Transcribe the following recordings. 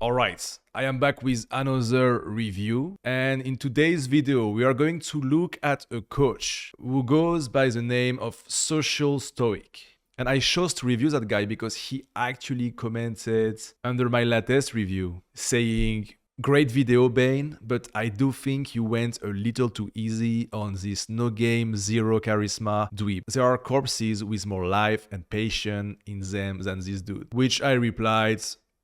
Alright, I am back with another review, and in today's video we are going to look at a coach who goes by the name of Social Stoic. And I chose to review that guy because he actually commented under my latest review saying, "Great video, Bane, but I do think you went a little too easy on this no game, zero charisma dweeb. There are corpses with more life and passion in them than this dude." Which I replied,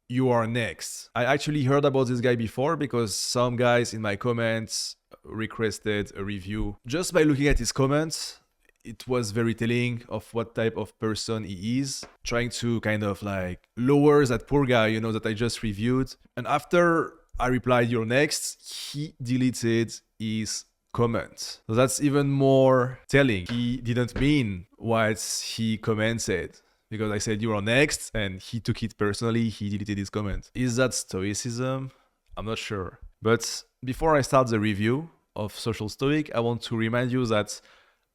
"You are next." I actually heard about this guy before because some guys in my comments requested a review. Just by looking at his comments, it was very telling of what type of person he is, trying to kind of like lower that poor guy, that I just reviewed. And after I replied, "You're next," he deleted his comment. So that's even more telling. He didn't mean what he commented. Because I said, "You are next," and he took it personally, he deleted his comment. Is that stoicism? I'm not sure. But before I start the review of Social Stoic, I want to remind you that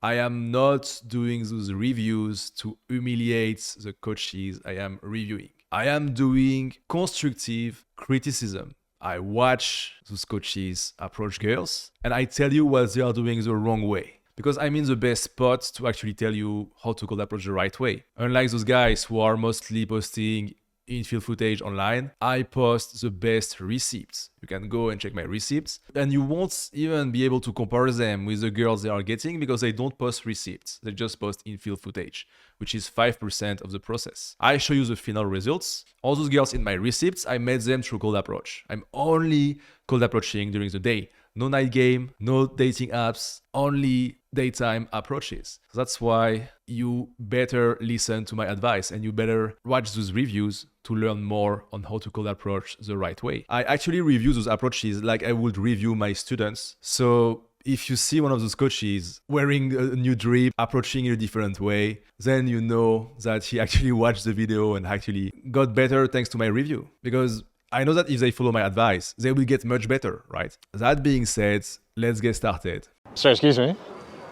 I am not doing those reviews to humiliate the coaches I am reviewing. I am doing constructive criticism. I watch those coaches approach girls, and I tell you what they are doing the wrong way. Because I'm in the best spot to actually tell you how to cold approach the right way. Unlike those guys who are mostly posting infield footage online, I post the best receipts. You can go and check my receipts, and you won't even be able to compare them with the girls they are getting because they don't post receipts. They just post infield footage, which is 5% of the process. I show you the final results. All those girls in my receipts, I made them through cold approach. I'm only cold approaching during the day. No night game, no dating apps, only daytime approaches. That's why you better listen to my advice and you better watch those reviews to learn more on how to cold approach the right way. I actually review those approaches like I would review my students. So if you see one of those coaches wearing a new drip, approaching in a different way, then you know that he actually watched the video and actually got better thanks to my review. Because I know that if they follow my advice, they will get much better, right? That being said, let's get started. Sorry, excuse me.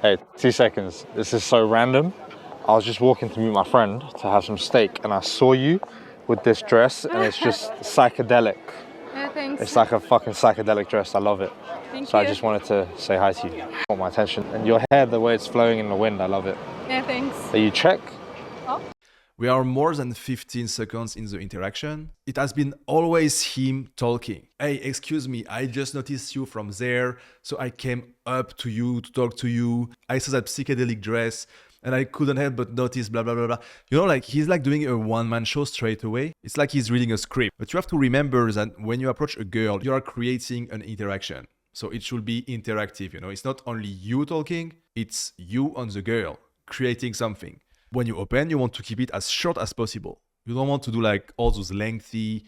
Hey, 2 seconds. This is so random. I was just walking to meet my friend to have some steak, and I saw you with this dress, and it's just psychedelic. Yeah, thanks. It's like a fucking psychedelic dress. I love it. Thank So you. I just wanted to say hi to you. Want my attention. And your hair, the way it's flowing in the wind, I love it. Yeah, thanks. Are you Czech? Oh. We are more than 15 seconds in the interaction. It has been always him talking. "Hey, excuse me, I just noticed you from there, so I came up to you to talk to you. I saw that psychedelic dress, and I couldn't help but notice blah, blah, blah, blah." Like he's like doing a one-man show straight away. It's like he's reading a script. But you have to remember that when you approach a girl, you are creating an interaction. So it should be interactive, It's not only you talking, it's you and the girl creating something. When you open, you want to keep it as short as possible. You don't want to do like all those lengthy,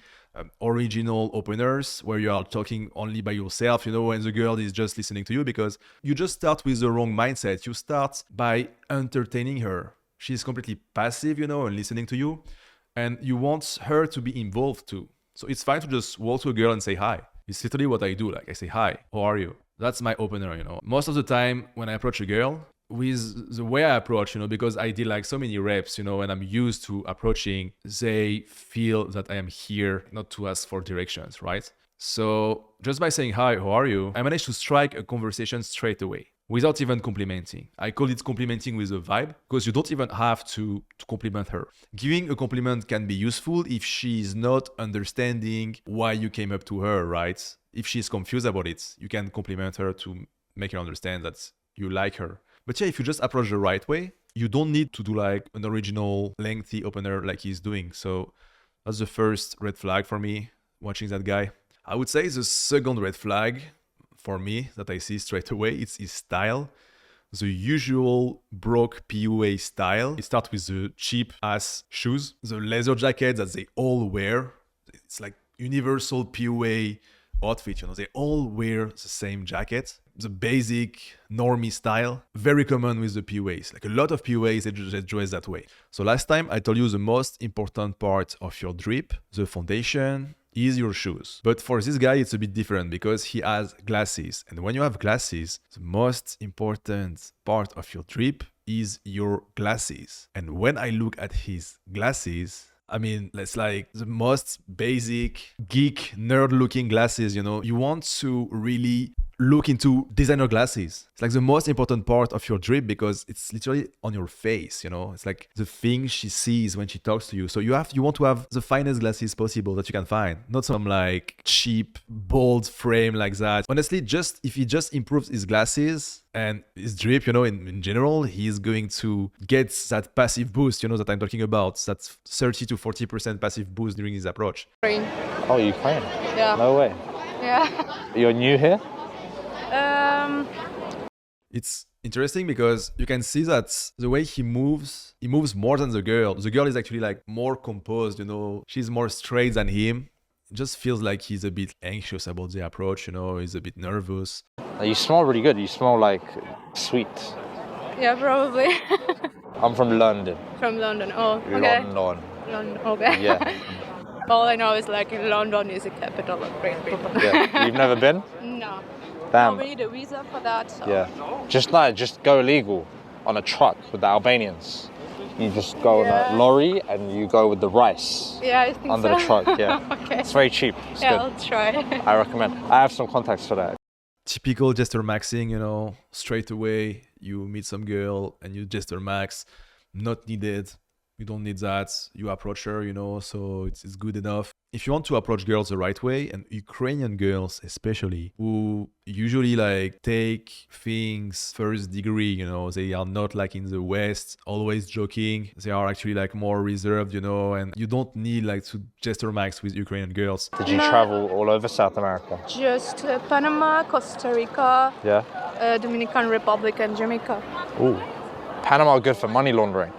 original openers where you are talking only by yourself, when the girl is just listening to you, because you just start with the wrong mindset. You start by entertaining her. She's completely passive, and listening to you, and you want her to be involved too. So it's fine to just walk to a girl and say hi. It's literally what I do. Like I say, "Hi, how are you?" That's my opener, Most of the time when I approach a girl, with the way I approach, because I did like so many reps, and I'm used to approaching, they feel that I am here not to ask for directions, right? So just by saying, "Hi, how are you?" I managed to strike a conversation straight away without even complimenting. I call it complimenting with a vibe because you don't even have to compliment her. Giving a compliment can be useful if she is not understanding why you came up to her, right? If she's confused about it, you can compliment her to make her understand that you like her. But yeah, if you just approach the right way, you don't need to do like an original lengthy opener like he's doing. So that's the first red flag for me watching that guy. I would say the second red flag for me that I see straight away, it's his style. The usual broke PUA style. It starts with the cheap ass shoes, the leather jacket that they all wear. It's like universal PUA outfit, they all wear the same jacket. The basic normie style, very common with the PUAs. Like a lot of PUAs, they just dress that way. So last time I told you the most important part of your drip, the foundation, is your shoes. But for this guy, it's a bit different because he has glasses. And when you have glasses, the most important part of your drip is your glasses. And when I look at his glasses, I mean, it's like the most basic geek nerd looking glasses, you know. You want to really look into designer glasses. It's like the most important part of your drip because it's literally on your face, you know. It's like the thing she sees when she talks to you. So you want to have the finest glasses possible that you can find, not some like cheap bold frame like that. Honestly, just if he just improves his glasses and his drip, you know, in general, he's going to get that passive boost, you know, that I'm talking about. That's 30 to 40% passive boost during his approach. Ukraine. Oh, Ukraine? Yeah. No way. Yeah. You're new here? It's interesting because you can see that the way he moves more than the girl. The girl is actually like more composed, you know, she's more straight than him. It just feels like he's a bit anxious about the approach, you know, he's a bit nervous. You smell really good. You smell like sweet. Yeah, probably. I'm from London. From London. Oh, okay. London. London. Okay. Yeah. All I know is like London is the capital of Great Britain. Yeah. You've never been? No. Damn. We need a visa for that. So. Yeah. Just go illegal on a truck with the Albanians. You just go on a lorry and you go with the rice. Yeah, I think under so. the truck. Yeah. Okay. It's very cheap. It's yeah, good. I'll try. I recommend. I have some contacts for that. Typical gesture maxing, you know, straight away you meet some girl and you gesture max, not needed. You don't need that. You approach her, you know, so it's good enough. If you want to approach girls the right way, and Ukrainian girls especially, who usually like take things first degree, you know, they are not like in the West, always joking. They are actually like more reserved, you know, and you don't need like to gesture max with Ukrainian girls. Did you travel all over South America? Just Panama, Costa Rica, Yeah. Dominican Republic, and Jamaica. Ooh. Panama good for money laundering.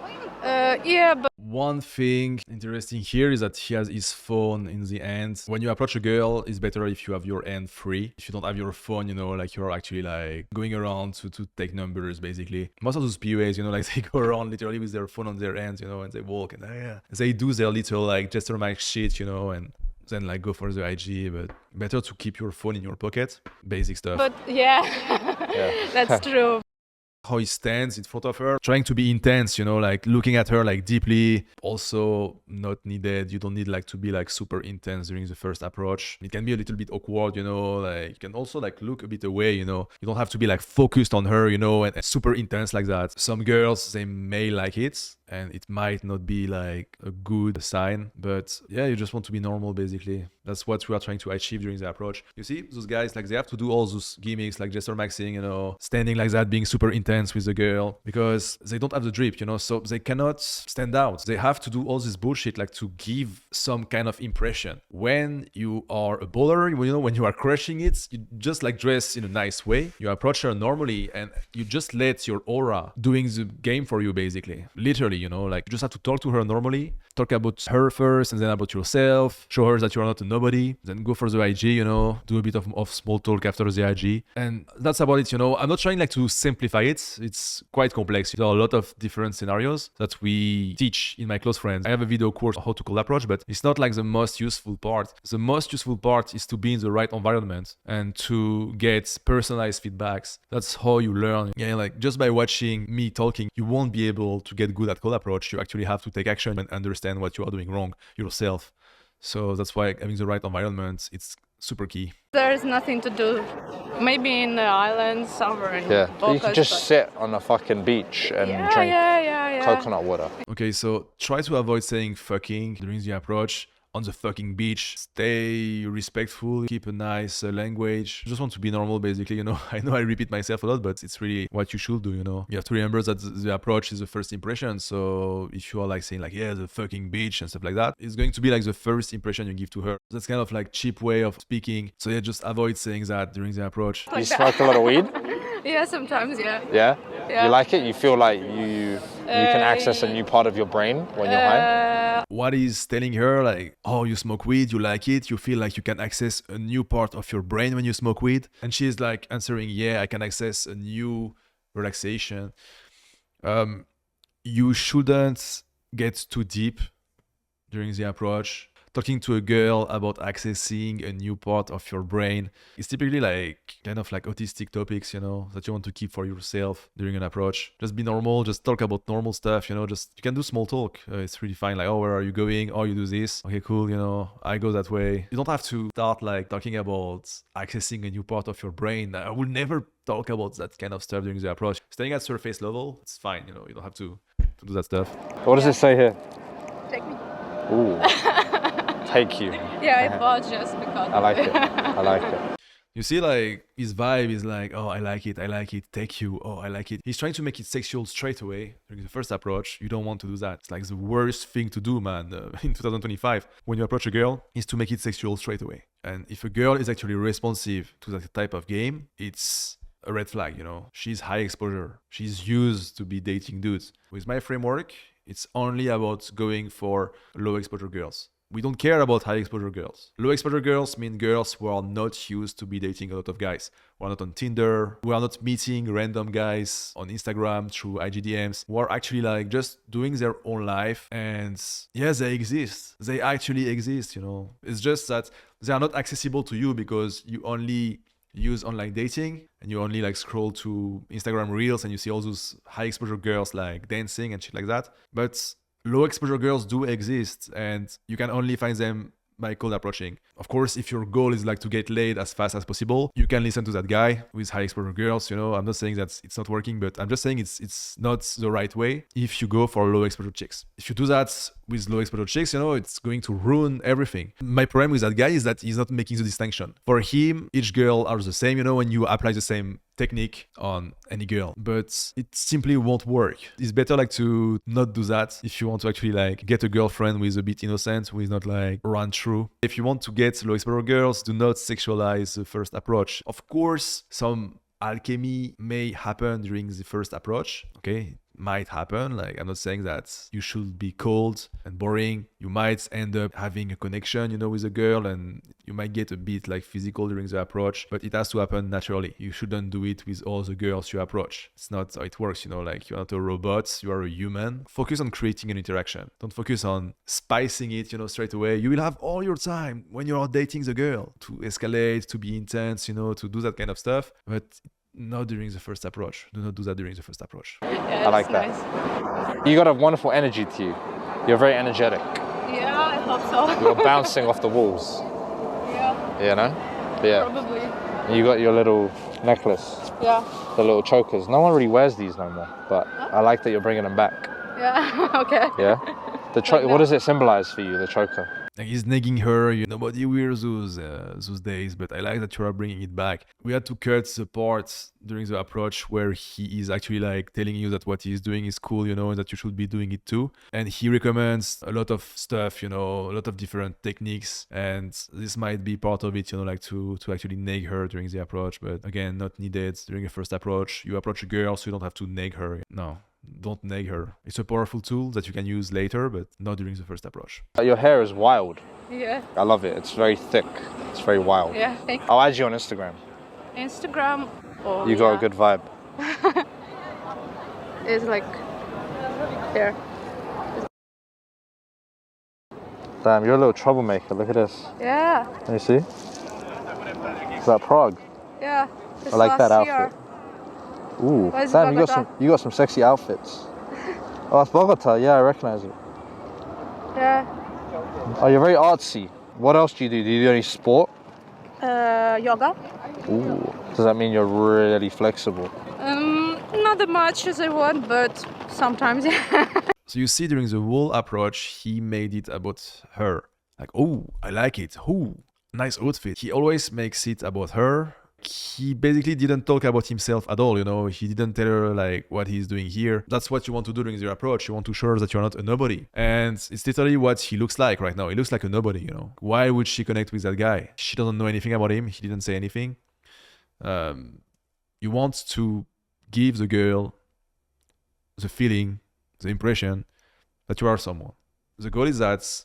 Yeah, but One thing interesting here is that he has his phone in the hand. When you approach a girl, it's better if you have your hand free. If you don't have your phone, you know, like you're actually like going around to take numbers basically. Most of those PUAs, you know, like they go around literally with their phone on their hands, you know, and they walk and they do their little like gesture max shit, you know, and then like go for the IG, but better to keep your phone in your pocket. Basic stuff. but yeah. That's true. How he stands in front of her, trying to be intense, you know, like looking at her like deeply. Also not needed. You don't need like to be like super intense during the first approach. It can be a little bit awkward, you know, like you can also like look a bit away, you know. You don't have to be like focused on her, you know, and super intense like that. Some girls, they may like it and it might not be like a good sign, but yeah, you just want to be normal basically. That's what we are trying to achieve during the approach. You see, those guys, like they have to do all those gimmicks like gesture maxing, you know, standing like that, being super intense with the girl because they don't have the drip, you know, so they cannot stand out. They have to do all this bullshit like to give some kind of impression. When you are a bowler, you know, when you are crushing it, you just like dress in a nice way. You approach her normally and you just let your aura doing the game for you basically. Literally, you know, like you just have to talk to her normally, talk about her first and then about yourself, show her that you are not a nobody, then go for the IG, you know, do a bit of small talk after the IG. And that's about it, you know. I'm not trying like to simplify it. It's quite complex. There are a lot of different scenarios that we teach in my close friends. I have a video course on how to cold approach, but it's not like the most useful part. The most useful part is to be in the right environment and to get personalized feedbacks. That's how you learn. Yeah, like just by watching me talking, you won't be able to get good at cold approach. You actually have to take action and understand what you are doing wrong yourself. So that's why having the right environment, it's super key. There's nothing to do. Maybe in the islands somewhere in Yeah. Bocas, You can just but- sit on a fucking beach and Yeah, drink yeah. coconut water. Okay, so try to avoid saying fucking during the approach. On the fucking beach, stay respectful, keep a nice language. Just want to be normal basically, you know. I know I repeat myself a lot, but it's really what you should do, you know. You have to remember that the approach is the first impression. So if you are like saying like, yeah, the fucking beach and stuff like that, it's going to be like the first impression you give to her. That's kind of like cheap way of speaking. So yeah, just avoid saying that during the approach. You smoke a lot of weed? Yeah, sometimes, yeah. Yeah? Yeah. You like it? You feel like you can access a new part of your brain when you're high? What is telling her like, oh, you smoke weed, you like it, you feel like you can access a new part of your brain when you smoke weed? And she's like answering, yeah, I can access a new relaxation. You shouldn't get too deep during the approach. talking to a girl about accessing a new part of your brain is typically like kind of like autistic topics, you know, that you want to keep for yourself during an approach. Just be normal, just talk about normal stuff, you know, just you can do small talk. It's really fine. Like, oh, where are you going? Oh, you do this. Okay, cool. You know, I go that way. You don't have to start like talking about accessing a new part of your brain. I will never talk about that kind of stuff during the approach. Staying at surface level, it's fine. You know, you don't have to do that stuff. What does it say here? Take me. Ooh. Take you. Yeah, I bought just because. I like it. I like it. You see, like, his vibe is like, oh, I like it, take you, oh, I like it. He's trying to make it sexual straight away during the first approach. You don't want to do that. It's like the worst thing to do, man, in 2025. When you approach a girl, is to make it sexual straight away. And if a girl is actually responsive to that type of game, it's a red flag, you know. She's high exposure. She's used to be dating dudes. With my framework, it's only about going for low exposure girls. We don't care about high exposure girls. Low exposure girls mean girls who are not used to be dating a lot of guys. Who are not on Tinder, who are not meeting random guys on Instagram through IGDMs, who are actually like just doing their own life. And yeah, they exist. They actually exist, you know. It's just that they are not accessible to you because you only use online dating and you only like scroll to Instagram reels and you see all those high exposure girls like dancing and shit like that. But low exposure girls do exist and you can only find them by cold approaching. Of course, if your goal is like to get laid as fast as possible, you can listen to that guy with high exposure girls. You know, I'm not saying that it's not working, but I'm just saying it's not the right way if you go for low exposure chicks. If you do that with low exposure chicks, you know, it's going to ruin everything. My problem with that guy is that he's not making the distinction. For him, each girl are the same, you know, when you apply the same technique on any girl, but it simply won't work. It's better like to not do that if you want to actually like get a girlfriend who is a bit innocent, who is not like run through. If you want to get low exposure girls, do not sexualize the first approach. Of course, some alchemy may happen during the first approach. Okay, might happen. Like, I'm not saying that you should be cold and boring. You might end up having a connection, you know, with a girl, and you might get a bit like physical during the approach, but it has to happen naturally. You shouldn't do it with all the girls you approach. It's not how it works, you know, like you're not a robot, you are a human. Focus on creating an interaction. Don't focus on spicing it, you know, straight away. You will have all your time when you're dating the girl to escalate, to be intense, you know, to do that kind of stuff, but not during the first approach. Do not do that during the first approach. Yeah, I like that. nice. You got a wonderful energy to you. You're very energetic. Yeah, I hope so. You're bouncing off the walls. Yeah, You know? Yeah. probably. You got your little necklace, Yeah. the little chokers. No one really wears these no more, but I like that you're bringing them back. Yeah, okay. Yeah? What does it symbolize for you, the choker? Like he's nagging her, you know, nobody wears those days, but I like that you are bringing it back. We had to cut the part during the approach where he is actually like telling you that what he's doing is cool, you know, and that you should be doing it too. And he recommends a lot of stuff, you know, a lot of different techniques, and this might be part of it, you know, like to actually nag her during the approach, but again, not needed during a first approach. You approach a girl, so you don't have to nag her. No. Don't nag her. It's a powerful tool that you can use later, but not during the first approach. Your hair is wild. Yeah. I love it. It's very thick. It's very wild. Yeah, thank you. I'll add you on Instagram. Instagram. Oh, You got a yeah. good vibe. It's like there. Damn, you're a little troublemaker. Look at this. Yeah. Can you see? Is that Prague? Yeah. I like that last outfit. year. Ooh, Where's damn, Bogota? you got some sexy outfits. Oh, that's Bogota. Yeah, I recognize it. Yeah. Oh, you're very artsy. What else do you do? Do you do any sport? Yoga. Ooh, does that mean you're really flexible? Not that much as I want, but sometimes. So you see, during the whole approach, he made it about her. Like, oh, I like it. Oh, nice outfit. He always makes it about her. He basically didn't talk about himself at all, you know. He didn't tell her like what he's doing here. That's what you want to do during your approach. You want to show her that you're not a nobody. And it's literally what he looks like right now. He looks like a nobody, you know. Why would she connect with that guy? She doesn't know anything about him. He didn't say anything. You want to give the girl the feeling, the impression that you are someone. The goal is that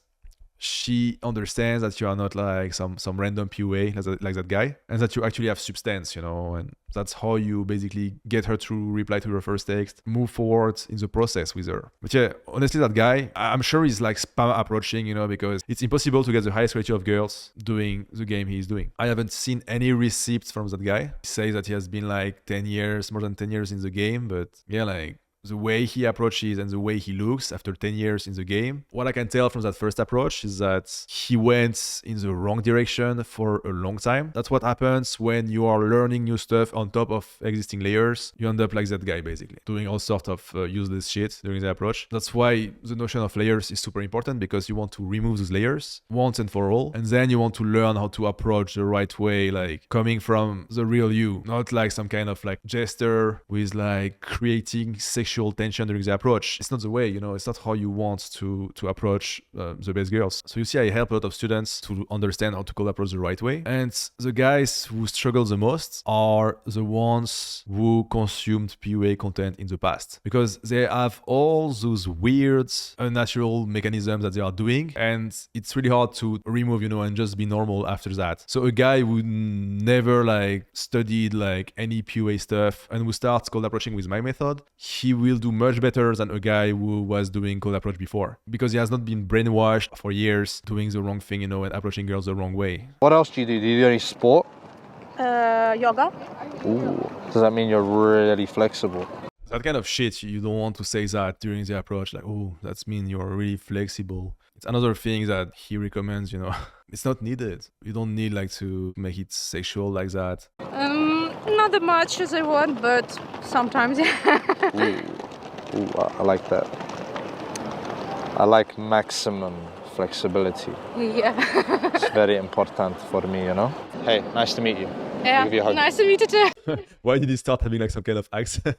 she understands that you are not like some random PUA like that guy, and that you actually have substance, and that's how you basically get her to reply to your first text, move forward in the process with her. But yeah, honestly, that guy, I'm sure he's like spam approaching, because it's impossible to get the highest quality of girls doing the game he's doing. I haven't seen any receipts from that guy. He says that he has been like 10 years, more than 10 years in the game, but yeah, like the way he approaches and the way he looks after 10 years in the game, what I can tell from that first approach is that he went in the wrong direction for a long time. That's what happens when you are learning new stuff on top of existing layers. You end up like that guy, basically, doing all sorts of useless shit during the approach. That's why the notion of layers is super important, because you want to remove those layers once and for all, and then you want to learn how to approach the right way, like coming from the real you, not like some kind of like jester with like creating sexual tension during the approach. It's not the way, it's not how you want to approach the best girls. So you see, I help a lot of students to understand how to call approach the right way. And the guys who struggle the most are the ones who consumed PUA content in the past, because they have all those weird, unnatural mechanisms that they are doing, and it's really hard to remove, and just be normal after that. So a guy who never like studied like any PUA stuff and who starts cold approaching with my method, he will do much better than a guy who was doing cold approach before, because he has not been brainwashed for years doing the wrong thing, and approaching girls the wrong way. What else do you do? Do you do any sport? Yoga. Ooh. Does that mean you're really flexible? That kind of shit, you don't want to say that during the approach, like, oh, that means you're really flexible. It's another thing that he recommends, it's not needed. You don't need like to make it sexual like that. Not as much as I want, but sometimes. Ooh, I like that. I like maximum flexibility. Yeah. It's very important for me, Hey, nice to meet you. Yeah. I'll give you a hug. Nice to meet you too. Why did he start having like some kind of accent?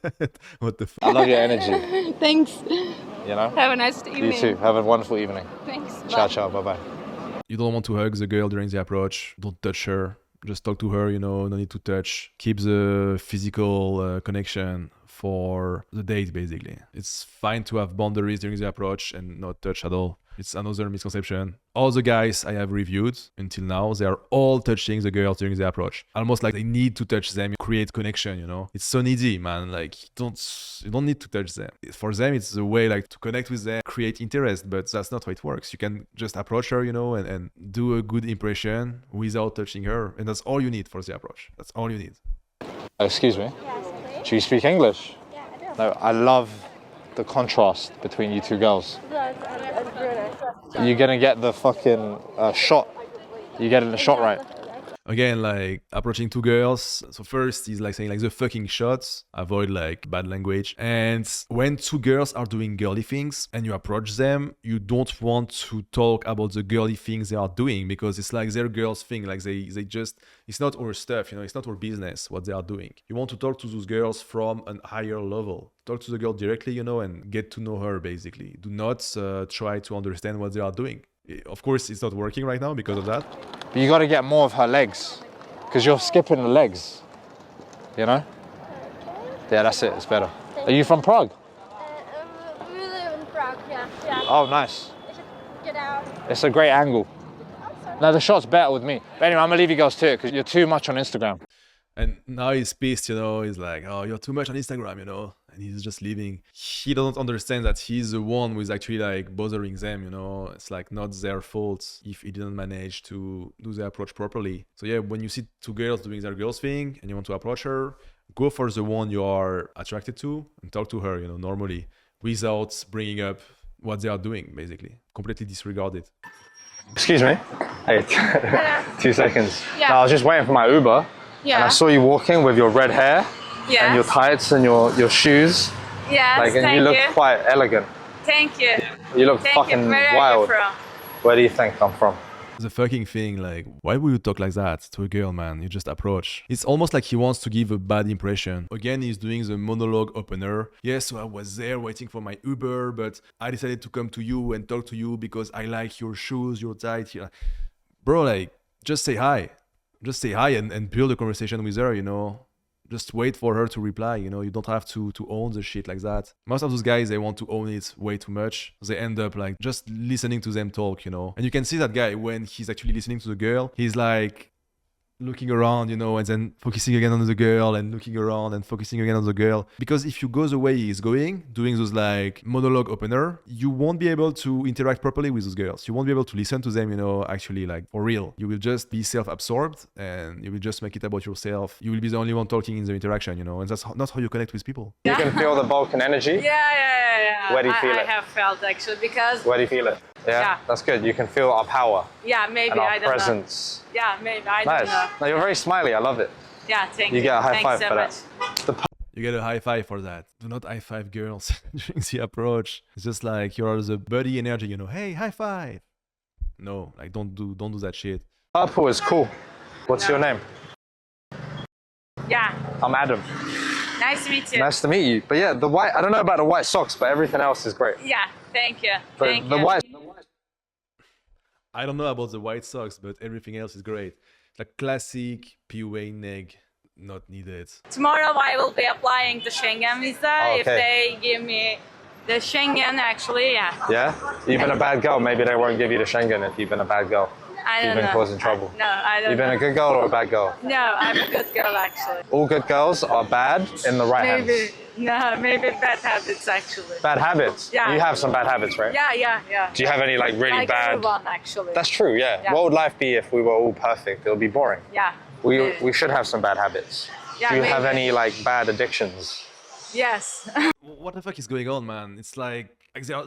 What the f? I love your energy. Thanks. Have a nice evening. You too. Have a wonderful evening. Thanks. Ciao, ciao. Bye-bye. You don't want to hug the girl during the approach. Don't touch her. Just talk to her, no need to touch. Keep the physical connection for the date, basically. It's fine to have boundaries during the approach and not touch at all. It's another misconception. All the guys I have reviewed until now, they are all touching the girls during the approach. Almost like they need to touch them, create connection, It's so needy, man. Like, you don't need to touch them. For them, it's a way like to connect with them, create interest, but that's not how it works. You can just approach her, and do a good impression without touching her. And that's all you need for the approach. That's all you need. Excuse me? Do you speak English? Yeah, I do. No, I love the contrast between you two girls. You're gonna get the fucking shot. You're getting the shot right. Again, like approaching two girls. So first he's like saying like the fucking shots, avoid like bad language. And when two girls are doing girly things and you approach them, you don't want to talk about the girly things they are doing, because it's like their girls thing. Like they just, it's not our stuff, it's not our business what they are doing. You want to talk to those girls from a higher level. Talk to the girl directly, and get to know her basically. Do not try to understand what they are doing. Of course, it's not working right now because of that. But you got to get more of her legs, because you're skipping the legs, Yeah, that's it. It's better. Are you from Prague? We live in Prague, yeah. Oh, nice. We should get out. It's a great angle. No, the shot's better with me. But anyway, I'm going to leave you girls to it, because you're too much on Instagram. And now he's pissed, he's like, oh, you're too much on Instagram, and he's just leaving. He doesn't understand that he's the one who is actually like bothering them, It's like not their fault if he didn't manage to do the approach properly. So yeah, when you see two girls doing their girls thing and you want to approach her, go for the one you are attracted to and talk to her, normally, without bringing up what they are doing, basically. Completely disregard it. Excuse me? Hey, 2 seconds. Yeah. No, I was just waiting for my Uber. Yeah. And I saw you walking with your red hair and your tights and your shoes. Yes, And you look quite elegant. Thank you. You look fucking wild. Where do you think I'm from? The fucking thing, like, why would you talk like that to a girl, man? You just approach. It's almost like he wants to give a bad impression. Again, he's doing the monologue opener. Yes, so I was there waiting for my Uber, but I decided to come to you and talk to you because I like your shoes, your tights. Bro, like, just say hi. Just say hi and build a conversation with her, just wait for her to reply, you know. You don't have to own the shit like that. Most of those guys, they want to own it way too much. They end up like just listening to them talk, you know. And you can see that guy when he's actually listening to the girl, he's like looking around, you know, and then focusing again on the girl and looking around and focusing again on the girl. Because if you go the way he's going, doing those like monologue opener, you won't be able to interact properly with those girls. You won't be able to listen to them, you know, actually like for real. You will just be self-absorbed and you will just make it about yourself. You will be the only one talking in the interaction, you know, and that's not how you connect with people. You can feel the Balkan energy? Yeah. Where do you feel it? I have felt actually because... Where do you feel it? Yeah, that's good. You can feel our power. Yeah, maybe, and our I don't presence. know. Yeah, maybe, I Nice. don't know. No, you're very smiley. I love it. Yeah, thank you. You get a high five so for much. that. You get a high five for that. Do not high five girls during the approach. It's just like you're the buddy energy, you know. Hey, high five. No, like don't do that shit. Purple is cool. What's your name? Yeah, I'm Adam. nice to meet you. Nice to meet you. But yeah, the white, I don't know about the white socks, but everything else is great. Yeah, thank you. But Thank the you. white, I don't know about the white socks, but everything else is great. Like classic PUA neg, not needed. Tomorrow I will be applying the Schengen visa. Oh, If they give me the Schengen, actually, yeah. yeah? You've been a bad girl. Maybe they won't give you the Schengen if you've been a bad girl. I don't You've been know. causing trouble. No, I don't You've been know. a good girl or a bad girl? No, I'm a good girl, actually. All good girls are bad in the right Maybe, hands. no, maybe bad habits, actually. Bad habits? Yeah. You have some bad habits, right? Yeah. Do you have any like really Like bad? everyone, actually. That's true, yeah. Yeah. What would life be if we were all perfect? It would be boring. Yeah. We should have some bad habits. Yeah, Do you have maybe. any like bad addictions? Yes. What the fuck is going on, man? It's like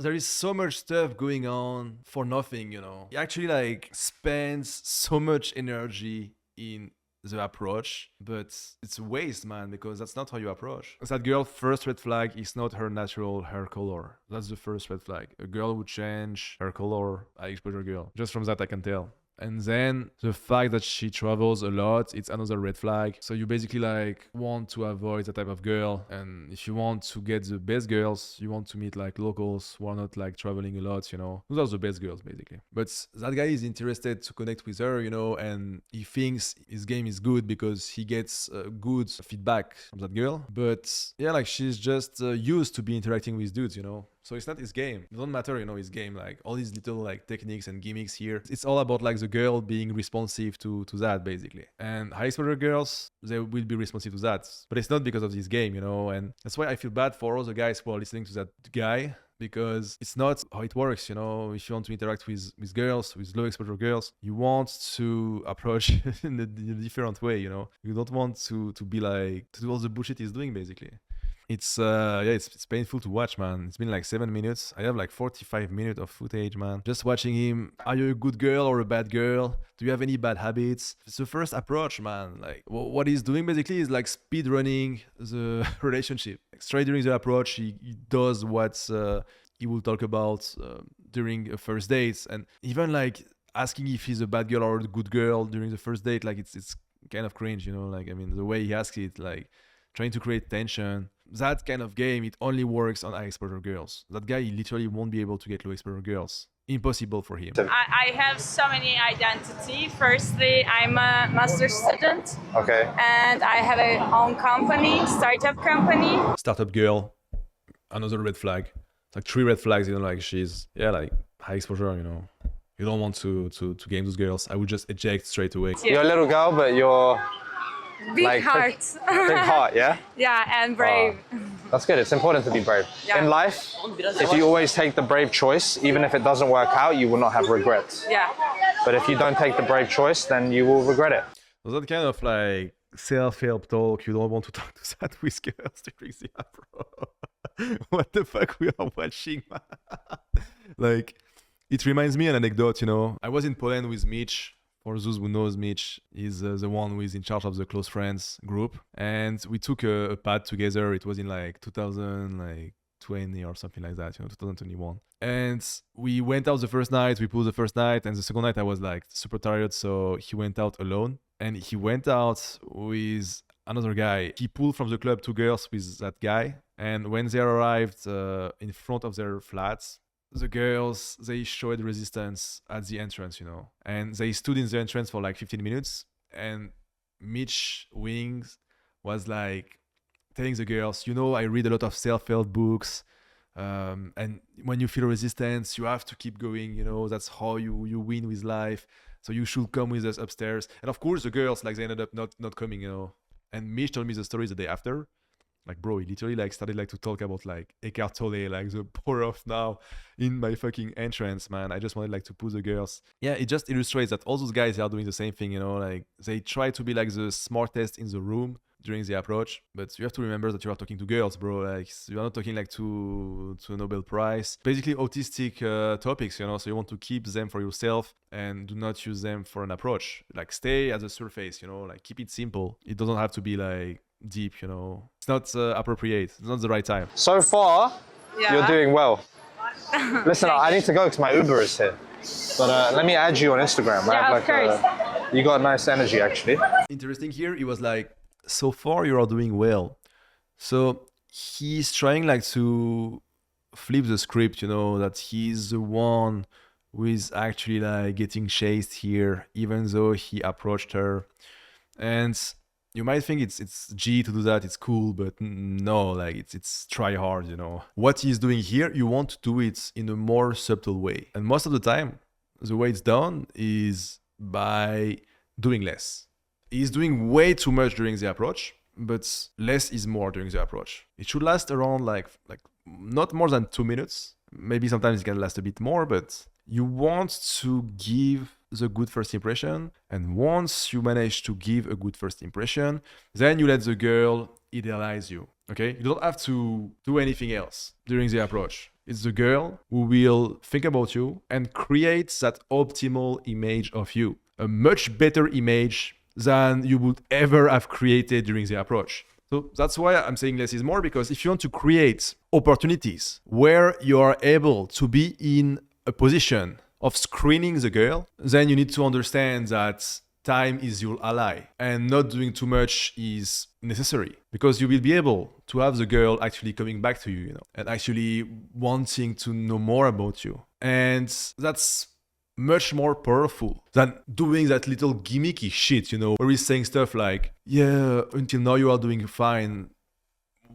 there is so much stuff going on for nothing, you know. He actually like spends so much energy in the approach, but it's a waste, man, because that's not how you approach. That girl, first red flag is not her natural hair color. That's the first red flag. A girl would change her color, high exposure girl. Just from that I can tell. And then the fact that she travels a lot, it's another red flag. So you basically like want to avoid that type of girl. And if you want to get the best girls, you want to meet like locals who are not like traveling a lot, you know. Those are the best girls basically. But that guy is interested to connect with her, you know, and he thinks his game is good because he gets good feedback from that girl. But yeah, like she's just used to be interacting with dudes, you know. So it's not his game. It don't matter, you know, his game. Like all these little like techniques and gimmicks here. It's all about like the girl being responsive to that basically. And high exposure girls, they will be responsive to that. But it's not because of this game, you know. And that's why I feel bad for all the guys who are listening to that guy. Because it's not how it works, you know. If you want to interact with girls, with low exposure girls, you want to approach in a different way, you know. You don't want to be like to do all the bullshit he's doing basically. It's it's painful to watch, man. It's been like 7 minutes. I have like 45 minutes of footage, man. Just watching him. Are you a good girl or a bad girl? Do you have any bad habits? It's the first approach, man. Like what he's doing basically is like speed running the relationship. Like, straight during the approach, he does what he will talk about during a first date, and even like asking if he's a bad girl or a good girl during the first date. Like it's kind of cringe, you know. Like I mean, the way he asks it, like trying to create tension. That kind of game, it only works on high exposure girls. That guy, he literally won't be able to get low exposure girls. Impossible for him. I have so many identity. Firstly, I'm a master's student. Okay. And I have a own company, startup company. Startup girl, another red flag. It's like 3 red flags, you know, like she's, like high exposure, you know. You don't want to game those girls. I would just eject straight away. You're a little girl, but you're Big like heart. big heart, yeah? Yeah, and brave. That's good. It's important to be brave. Yeah. In life, if you always take the brave choice, even if it doesn't work out, you will not have regrets. Yeah. But if you don't take the brave choice, then you will regret it. Was that kind of like self-help talk? You don't want to talk to that with girls during the apro. What the fuck we are watching, man? Like, it reminds me an anecdote, you know. I was in Poland with Mitch. For those who knows Mitch, he's the one who is in charge of the close friends group. And we took a pad together. It was in like 2020 or something like that, you know, 2021. And we went out the first night, we pulled the first night, and the second night I was like super tired, so he went out alone. And he went out with another guy. He pulled from the club 2 girls with that guy. And when they arrived in front of their flats, the girls, they showed resistance at the entrance, you know, and they stood in the entrance for like 15 minutes, and Mitch Wings was like telling the girls, you know, I read a lot of self-help books, and when you feel resistance, you have to keep going, you know, that's how you win with life. So you should come with us upstairs. And of course the girls, like, they ended up not coming, you know. And Mish told me the story the day after. Like, bro, he literally like started like to talk about like Eckhart Tolle, like the power of now in my fucking entrance, man. I just wanted like to push the girls. Yeah, it just illustrates that all those guys are doing the same thing, you know, like they try to be like the smartest in the room during the approach, but you have to remember that you are talking to girls, bro. Like, you are not talking like to a Nobel Prize. Basically autistic topics, you know, so you want to keep them for yourself and do not use them for an approach. Like, stay at the surface, you know, like keep it simple. It doesn't have to be like deep, you know. It's not appropriate. It's not the right time. So far, you're doing well. Listen, I need to go because my Uber is here. But let me add you on Instagram. Yeah, I have, of course. You got nice energy, actually. Interesting here, he was like, so far you are doing well. So he's trying like to flip the script, you know, that he's the one who is actually like getting chased here, even though he approached her. And you might think it's G to do that, it's cool, but no, like it's try hard, you know. What he's doing here, you want to do it in a more subtle way. And most of the time, the way it's done is by doing less. He's doing way too much during the approach, but less is more during the approach. It should last around like not more than 2 minutes. Maybe sometimes it can last a bit more, but you want to give the good first impression. And once you manage to give a good first impression, then you let the girl idealize you, okay? You don't have to do anything else during the approach. It's the girl who will think about you and create that optimal image of you. A much better image than you would ever have created during the approach. So that's why I'm saying less is more, because if you want to create opportunities where you are able to be in a position of screening the girl, then you need to understand that time is your ally and not doing too much is necessary, because you will be able to have the girl actually coming back to you, you know, and actually wanting to know more about you. And that's much more powerful than doing that little gimmicky shit, you know, where he's saying stuff like, yeah, until now you are doing fine.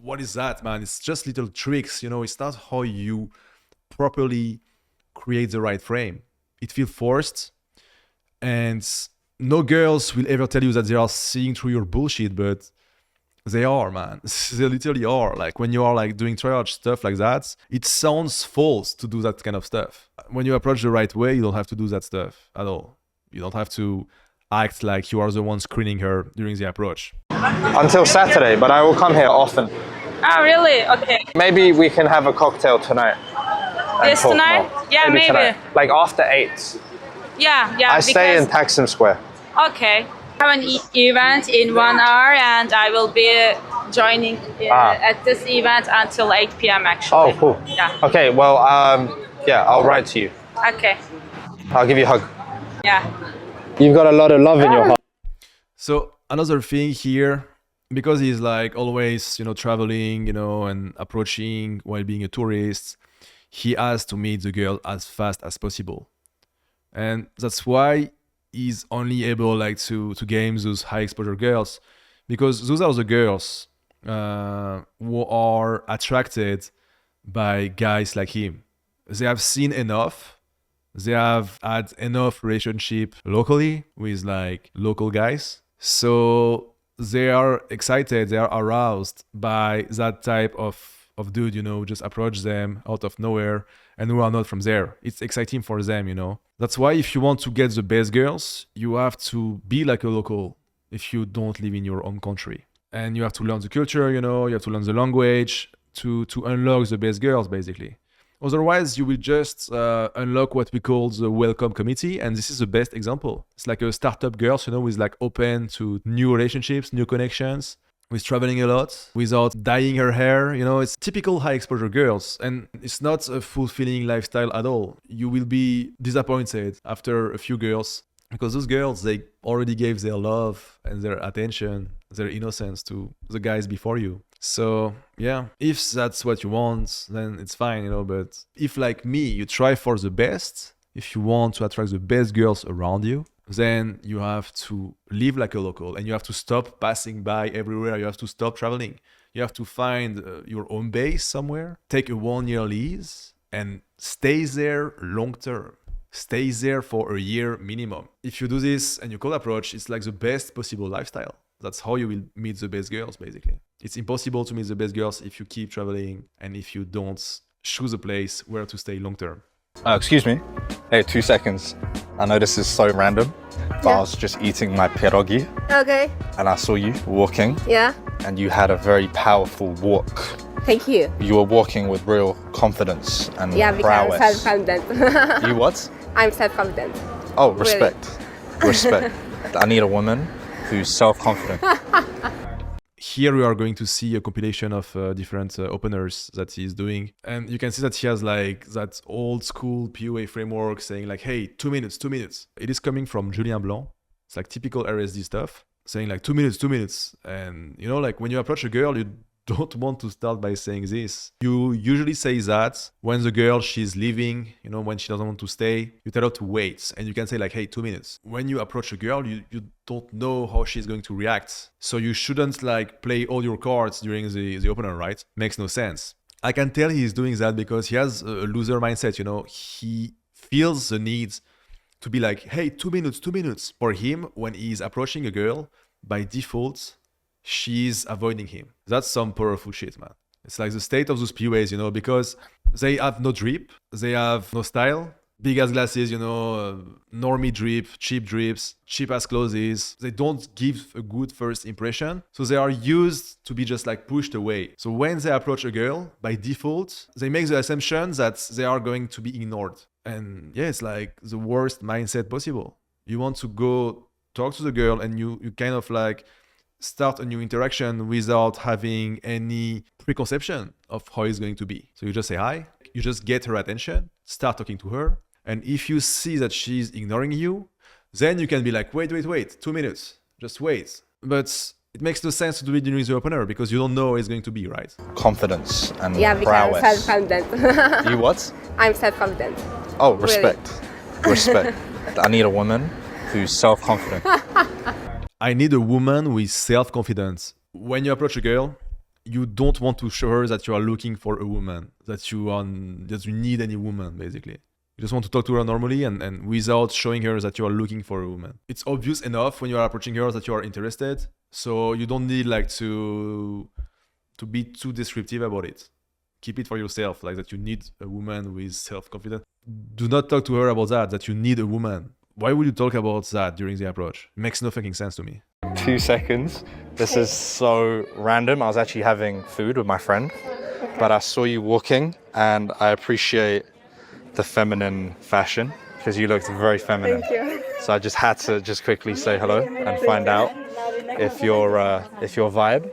What is that, man? It's just little tricks, you know. It's not how you properly create the right frame. It feels forced, and no girls will ever tell you that they are seeing through your bullshit, but they are, man. They literally are. Like, when you are like doing triage stuff like that, it sounds false to do that kind of stuff. When you approach the right way, you don't have to do that stuff at all. You don't have to act like you are the one screening her during the approach. Until Saturday, but I will come here often. Oh, really? Okay. Maybe we can have a cocktail tonight. This tonight? Yeah, maybe. Tonight. Like after 8. Yeah. I stay in Taksim Square. Okay. I have an event in 1 hour, and I will be joining at this event until 8 p.m. actually. Oh, cool. Yeah. Okay, well, yeah, I'll write to you. Okay. I'll give you a hug. Yeah. You've got a lot of love in your heart. So another thing here, because he's like always, you know, traveling, you know, and approaching while being a tourist, he has to meet the girl as fast as possible. And that's why he's only able like to game those high exposure girls, because those are the girls who are attracted by guys like him. They have seen enough. They have had enough relationship locally with like local guys. So they are excited, they are aroused by that type of dude, you know, just approach them out of nowhere and who are not from there. It's exciting for them, you know. That's why if you want to get the best girls, you have to be like a local if you don't live in your own country. And you have to learn the culture, you know, you have to learn the language to unlock the best girls, basically. Otherwise, you will just unlock what we call the welcome committee. And this is the best example. It's like a startup girl, you know, who is like open to new relationships, new connections, who is traveling a lot without dyeing her hair. You know, it's typical high exposure girls. And it's not a fulfilling lifestyle at all. You will be disappointed after a few girls, because those girls, they already gave their love and their attention, their innocence to the guys before you. So yeah, if that's what you want, then it's fine, you know. But if like me, you try for the best, if you want to attract the best girls around you, then you have to live like a local and you have to stop passing by everywhere. You have to stop traveling. You have to find your own base somewhere, take a 1-year lease and stay there long term. Stay there for a year minimum. If you do this and you cold approach, it's like the best possible lifestyle. That's how you will meet the best girls, basically. It's impossible to meet the best girls if you keep traveling and if you don't choose a place where to stay long term. Excuse me. Hey, 2 seconds. I know this is so random, but I was just eating my pierogi Okay. and I saw you walking Yeah. and you had a very powerful walk. Thank you. You were walking with real confidence and Yeah, because prowess. I'm self-confident. You what? I'm self-confident. Oh, respect. Respect. I need a woman who's self-confident. Here we are going to see a compilation of different openers that he's doing. And you can see that he has like that old school PUA framework saying like, hey, 2 minutes, 2 minutes. It is coming from Julien Blanc. It's like typical RSD stuff, saying like 2 minutes, 2 minutes. And you know, like when you approach a girl, you don't want to start by saying this. You usually say that when the girl, she's leaving, you know, when she doesn't want to stay, you tell her to wait. And you can say like, hey, 2 minutes. When you approach a girl, you don't know how she's going to react. So you shouldn't like play all your cards during the opener, right? Makes no sense. I can tell he's doing that because he has a loser mindset, you know. He feels the need to be like, hey, 2 minutes, 2 minutes. For him, when he's approaching a girl, by default, she's avoiding him. That's some powerful shit, man. It's like the state of those PUAs, you know, because they have no drip, they have no style, big ass glasses, you know, normie drip, cheap ass clothes. They don't give a good first impression. So they are used to be just like pushed away. So when they approach a girl, by default, they make the assumption that they are going to be ignored. And yeah, it's like the worst mindset possible. You want to go talk to the girl and you kind of like start a new interaction without having any preconception of how it's going to be. So you just say hi, you just get her attention, start talking to her. And if you see that she's ignoring you, then you can be like, wait, 2 minutes, just wait. But it makes no sense to do it during the opener because you don't know how it's going to be, right? Confidence and Yeah, because prowess. I'm self-confident. You what? I'm self-confident. Oh, respect. Respect. I need a woman who's self-confident. I need a woman with self-confidence. When you approach a girl, you don't want to show her that you are looking for a woman, that you need any woman, basically. You just want to talk to her normally and without showing her that you are looking for a woman. It's obvious enough when you are approaching her that you are interested, so you don't need like to be too descriptive about it. Keep it for yourself, like that you need a woman with self-confidence. Do not talk to her about that you need a woman. Why would you talk about that during the approach? It makes no fucking sense to me. 2 seconds. This is so random. I was actually having food with my friend, but I saw you walking and I appreciate the feminine fashion because you looked very feminine. Thank you. So I just had to just quickly say hello and find out if your vibe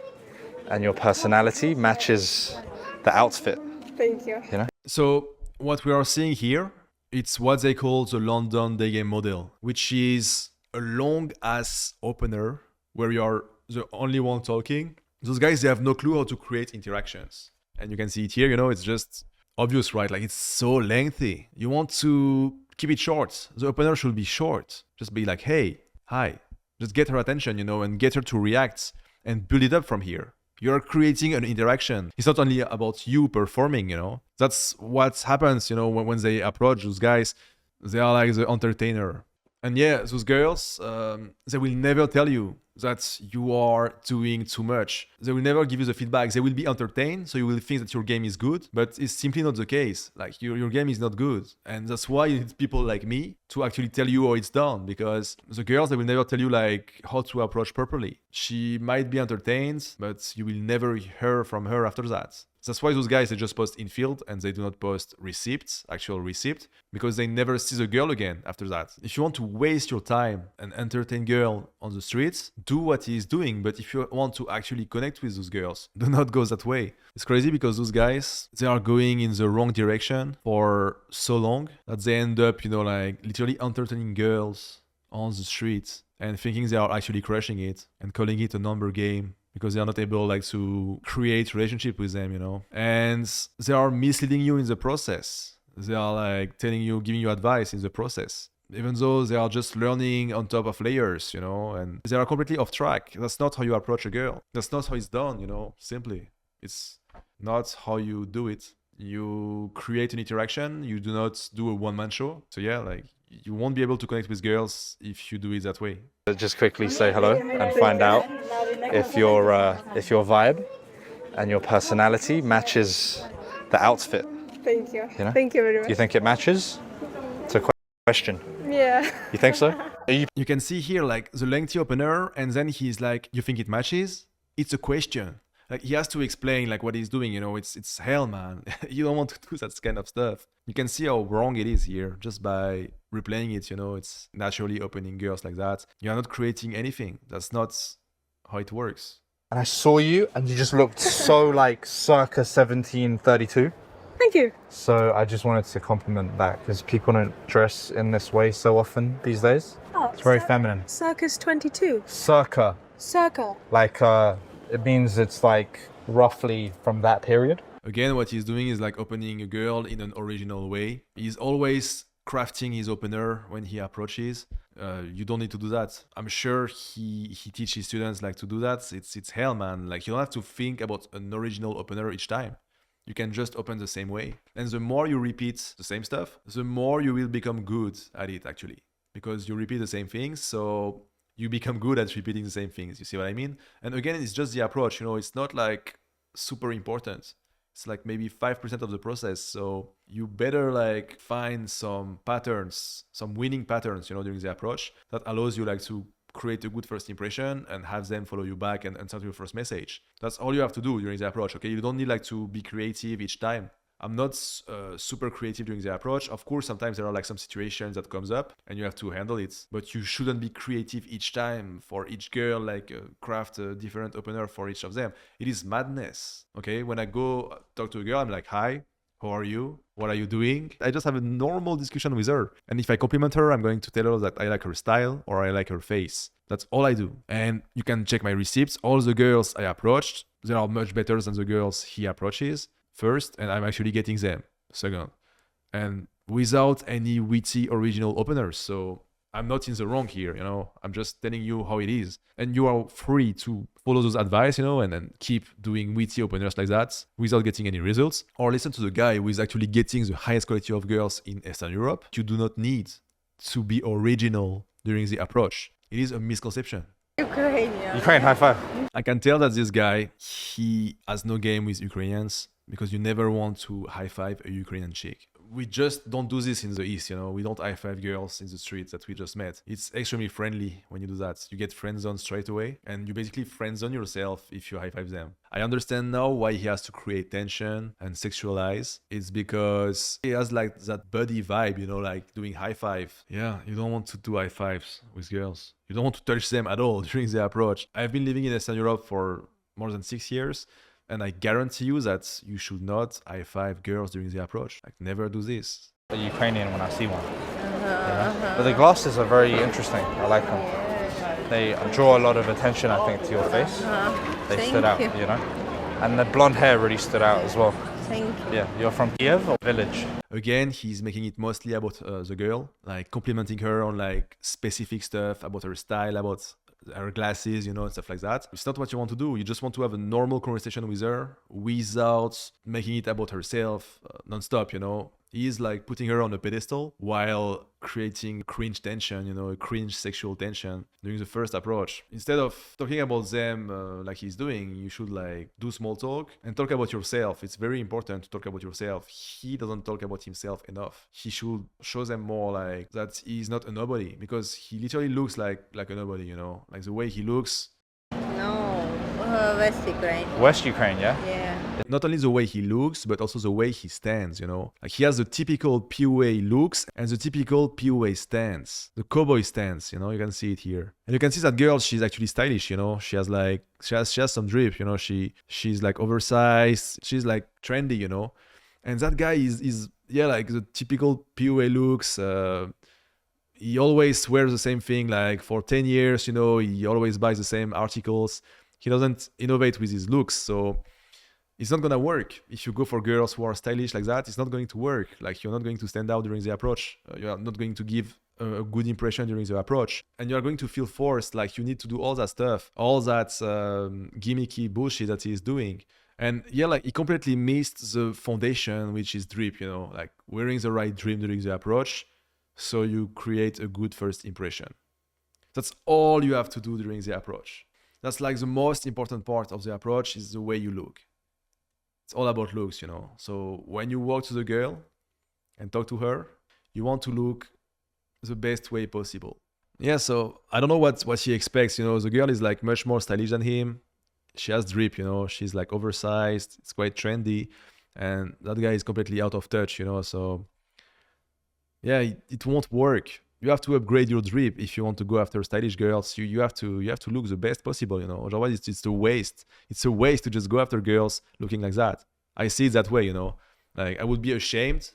and your personality matches the outfit. Thank you. You know? So what we are seeing here, it's what they call the London day game model, which is a long-ass opener where you are the only one talking. Those guys, they have no clue how to create interactions. And you can see it here, you know, it's just obvious, right? Like it's so lengthy. You want to keep it short. The opener should be short. Just be like, hey, hi. Just get her attention, you know, and get her to react and build it up from here. You're creating an interaction. It's not only about you performing, you know. That's what happens, you know, when they approach those guys. They are like the entertainer. And yeah, those girls, they will never tell you that you are doing too much. They will never give you the feedback. They will be entertained, so you will think that your game is good, but it's simply not the case. Like your game is not good. And that's why you need people like me to actually tell you how it's done, because the girls, they will never tell you like how to approach properly. She might be entertained, but you will never hear from her after that. That's why those guys, they just post in field and they do not post receipts, actual receipt, because they never see the girl again after that. If you want to waste your time and entertain girl on the streets, do what he is doing. But if you want to actually connect with those girls, do not go that way. It's crazy because those guys, they are going in the wrong direction for so long that they end up, you know, like literally entertaining girls on the streets and thinking they are actually crushing it and calling it a number game, because they are not able like to create relationship with them, you know, and they are misleading you in the process. They are like telling you, giving you advice in the process. even though they are just learning on top of layers, and they are completely off track. That's not how you approach a girl. That's not how it's done, simply. It's not how you do it. You create an interaction. You do not do a one-man show. So yeah, like you won't be able to connect with girls if you do it that way. Just quickly say hello and find out if your vibe and your personality matches the outfit. Thank you. You know? Thank you very much. Do you think it matches? It's a question. Yeah. You think so? You can see here like the lengthy opener, and then he's like, you think it matches? It's a question. Like he has to explain like what he's doing, it's hell, man. You don't want to do that kind of stuff. You can see how wrong it is here just by replaying it, it's naturally opening girls like that. You're not creating anything. That's not how it works. And I saw you and you just looked so like circa 1732. Thank you. So I just wanted to compliment that because people don't dress in this way so often these days. Oh, it's very feminine. Circus 22. Circa. Circa. Like it means it's like roughly from that period. Again, what he's doing is like opening a girl in an original way. He's always crafting his opener when he approaches. You don't need to do that. I'm sure he teaches students like to do that. It's hell, man. Like you don't have to think about an original opener each time. You can just open the same way. And the more you repeat the same stuff, the more you will become good at it actually. Because you repeat the same things, so you become good at repeating the same things. You see what I mean? And again, it's just the approach, it's not like super important. It's like maybe 5% of the process. So you better like find some patterns, some winning patterns, during the approach that allows you like to create a good first impression and have them follow you back and send your first message. That's all you have to do during the approach, okay? You don't need like to be creative each time. I'm not super creative during the approach. Of course, sometimes there are like some situations that comes up and you have to handle it, but you shouldn't be creative each time for each girl, like craft a different opener for each of them. It is madness, okay? When I go talk to a girl, I'm like, hi, how are you? What are you doing? I just have a normal discussion with her. And if I compliment her, I'm going to tell her that I like her style or I like her face. That's all I do. And you can check my receipts. All the girls I approached, they are much better than the girls he approaches first, and I'm actually getting them second. And without any witty original openers. So I'm not in the wrong here, I'm just telling you how it is. And you are free to follow those advice, and then keep doing witty openers like that without getting any results. Or listen to the guy who is actually getting the highest quality of girls in Eastern Europe. You do not need to be original during the approach. It is a misconception. Ukraine, high five. I can tell that this guy, he has no game with Ukrainians because you never want to high five a Ukrainian chick. We just don't do this in the East, we don't high five girls in the streets that we just met. It's extremely friendly when you do that. You get friend zoned straight away and you basically friend zone yourself if you high five them. I understand now why he has to create tension and sexualize. It's because he has like that buddy vibe, like doing high five. Yeah, you don't want to do high fives with girls. You don't want to touch them at all during the approach. I've been living in Eastern Europe for more than 6 years. And I guarantee you that you should not high five girls during the approach. Like, never do this. A Ukrainian when I see one. But the glasses are very interesting. I like them. They draw a lot of attention, I think, to your face. They stood out, And the blonde hair really stood out as well. Thank you. Yeah, you're from Kiev or village? Again, he's making it mostly about the girl, like complimenting her on like specific stuff about her style, about her glasses, and stuff like that. It's not what you want to do. You just want to have a normal conversation with her without making it about herself non-stop, He's like putting her on a pedestal while creating cringe tension, a cringe sexual tension during the first approach. Instead of talking about them like he's doing, you should like do small talk and talk about yourself. It's very important to talk about yourself. He doesn't talk about himself enough. He should show them more like that he's not a nobody, because he literally looks like a nobody, like the way he looks. No, West Ukraine. West Ukraine, yeah? Yeah. Not only the way he looks, but also the way he stands, Like he has the typical POA looks and the typical POA stance. The cowboy stance, you can see it here. And you can see that girl, she's actually stylish, She has like, she has some drip, she's like oversized, she's like trendy, And that guy is like the typical POA looks. He always wears the same thing, like for 10 years, he always buys the same articles. He doesn't innovate with his looks, so it's not gonna work. If you go for girls who are stylish like that, it's not going to work. Like, you're not going to stand out during the approach. You're not going to give a good impression during the approach. And you're going to feel forced, like you need to do all that stuff, all that gimmicky bullshit that he's doing. And yeah, like he completely missed the foundation, which is drip, you know, like wearing the right drip during the approach. So you create a good first impression. That's all you have to do during the approach. That's like the most important part of the approach is the way you look. It's all about looks, you know. So when you walk to the girl and talk to her, you want to look the best way possible. Yeah, so I don't know what she expects, you know. The girl is like much more stylish than him. She has drip, you know. She's like oversized. It's quite trendy. And that guy is completely out of touch, you know. So yeah, it won't work. You have to upgrade your drip if you want to go after stylish girls. You have to look the best possible, you know. Otherwise, it's a waste. It's a waste to just go after girls looking like that. I see it that way, you know. Like I would be ashamed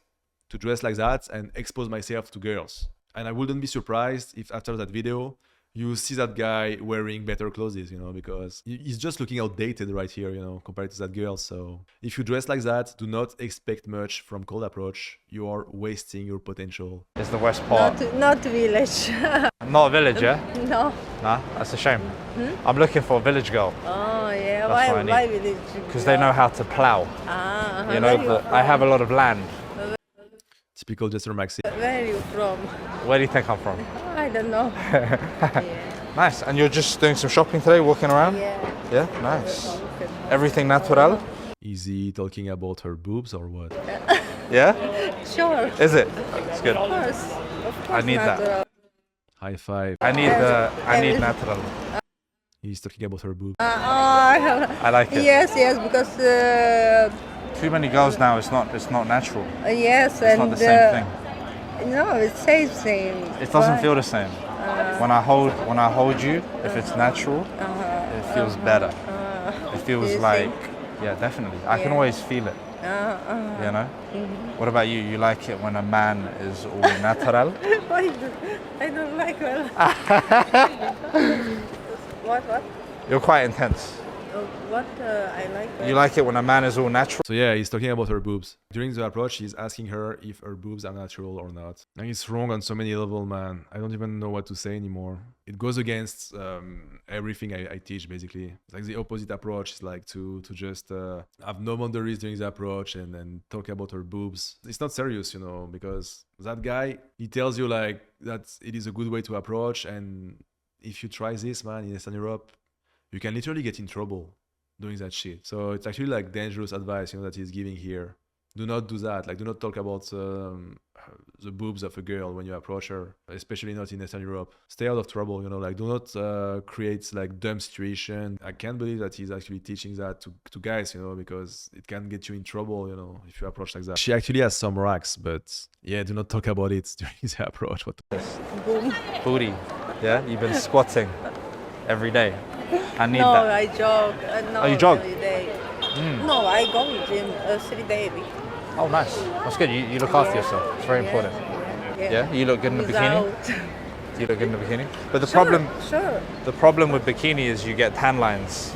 to dress like that and expose myself to girls. And I wouldn't be surprised if after that video you see that guy wearing better clothes, you know, because he's just looking outdated right here, you know, compared to that girl. So if you dress like that, do not expect much from cold approach. You are wasting your potential. It's the worst part. Not village. Not a village, yeah? No. Nah, that's a shame. I'm looking for a village girl. Oh yeah. That's what I Why need. village? Because they know how to plow. Ah. You know, I have a lot of land. Typical Jester Maxi. Where are you from? Where do you think I'm from? I don't know. Yeah. Nice. And you're just doing some shopping today, walking around? Yeah. Yeah, nice. Everything natural? Is he talking about her boobs or what? Yeah? Sure. Is it? It's good. Of course. I need that. natural. High five. I need natural. He's talking about her boobs. I like it. Yes, because Too many girls now, it's not natural. yes, It's and not the same thing. no, it says same. It doesn't feel the same. When I hold you, if it's natural, it feels better. It feels You like, yeah, definitely. I can always feel it. You know? What about you? You like it when a man is all natural? I don't like well. What? You're quite intense. I like. You like it when a man is all natural? So yeah, he's talking about her boobs. During the approach, he's asking her if her boobs are natural or not. And it's wrong on so many levels, man. I don't even know what to say anymore. It goes against everything I teach, basically. It's like the opposite approach is like to just have no boundaries during the approach and then talk about her boobs. It's not serious, you know, because that guy, he tells you like that it is a good way to approach. And if you try this, man, in Eastern Europe, you can literally get in trouble doing that shit. So it's actually like dangerous advice, you know, that he's giving here. Do not do that. Like, do not talk about the boobs of a girl when you approach her, especially not in Eastern Europe. Stay out of trouble, you know, like do not create like dumb situation. I can't believe that he's actually teaching that to guys, you know, because it can get you in trouble, you know, if you approach like that. She actually has some racks, but yeah, do not talk about it during the approach. What the Boom. Booty. Yeah? You've been squatting every day. I need No, that. I jog. No, Oh, you jog? every day. No, I go gym 3 days a week. Oh, nice. That's good. You look after yourself. It's very important. Yeah? You look good in the bikini? You look good in the bikini? But the Sure. the problem with bikini is you get tan lines.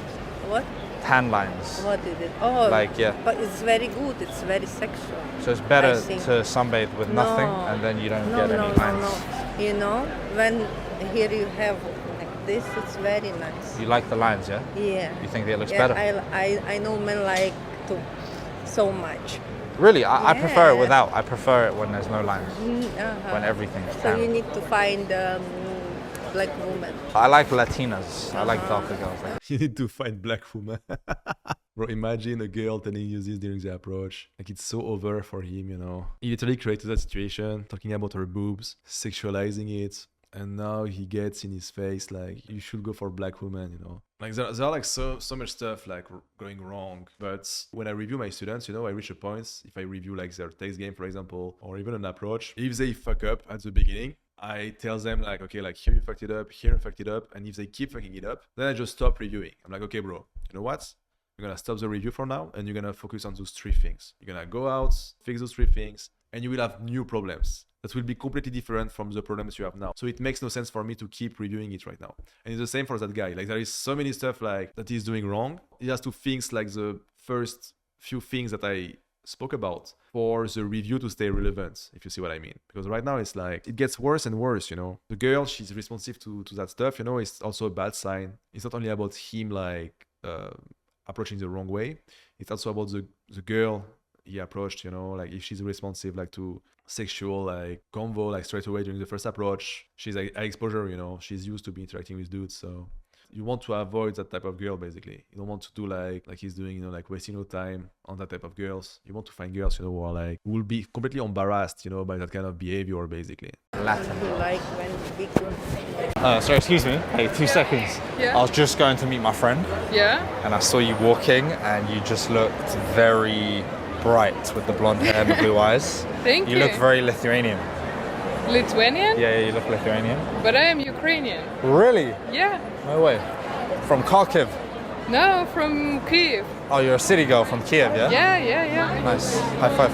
What? Tan lines. What is it? Oh, Like, yeah. But it's very good. It's very sexual. So it's better I think. to sunbathe with nothing No. and then you don't No, get no, any no, lines. no. You know, when here you have like this, it's very nice. You like the lines, yeah? Yeah. You think it looks Yeah, better? I know men like to so much. Really? I prefer it Yeah. without. I prefer it when there's no lines. When everything's So tan. you need to find black woman. I like Latinas. I like darker girls. You need to find black woman. Bro, imagine a girl telling you this during the approach. Like, it's so over for him, you know. He literally created that situation, talking about her boobs, sexualizing it. And now he gets in his face, like, you should go for black woman, you know. Like, there are like so much stuff, like, going wrong. But when I review my students, you know, I reach a point, if I review, like, their text game, for example, or even an approach, if they fuck up at the beginning, I tell them like, okay, like here you fucked it up, here you fucked it up. And if they keep fucking it up, then I just stop reviewing. I'm like, okay, bro, you know what? You're gonna stop the review for now and you're gonna focus on those 3 things. You're gonna go out, fix those 3 things, and you will have new problems that will be completely different from the problems you have now. So it makes no sense for me to keep reviewing it right now. And it's the same for that guy. Like, there is so many stuff like that he's doing wrong. He has to fix like the first few things that I spoke about for the review to stay relevant, if you see what I mean. Because right now it's like, it gets worse and worse, you know. The girl, she's responsive to that stuff, you know, it's also a bad sign. It's not only about him like approaching the wrong way, it's also about the girl he approached, you know, like if she's responsive like to sexual like convo like straight away during the first approach, she's like high exposure, you know, she's used to be interacting with dudes, so you want to avoid that type of girl basically. You don't want to do like he's doing, you know, like wasting your time on that type of girls. You want to find girls, you know, who are like, who will be completely embarrassed, you know, by that kind of behavior basically. Latin. You like when big Sorry, excuse me. Hey, 2 seconds. Yeah. I was just going to meet my friend Yeah. and I saw you walking and you just looked very bright with the blonde hair and the blue eyes. Thank you. You look very Lithuanian. Lithuanian? Yeah, you look Lithuanian. But I am Ukrainian. Really? Yeah. No way. From Kharkiv? No, from Kyiv. Oh, you're a city girl from Kiev, yeah? Yeah. Nice. High five.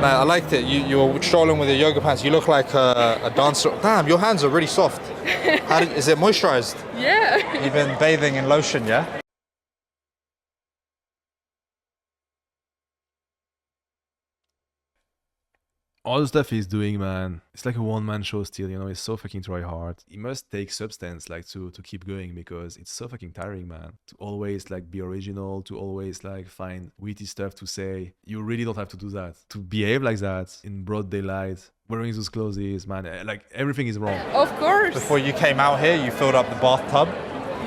No, I liked it. You were strolling with your yoga pants. You look like a dancer. Damn, your hands are really soft. Is it moisturized? Yeah. You've been bathing in lotion, yeah? All the stuff he's doing, man, it's like a one-man show still, you know. It's so fucking try hard. He must take substance like to keep going, because it's so fucking tiring, man, to always like be original, to always like find witty stuff to say. You really don't have to do that, to behave like that in broad daylight, wearing those clothes, man, like everything is wrong. Of course. Before you came out here, you filled up the bathtub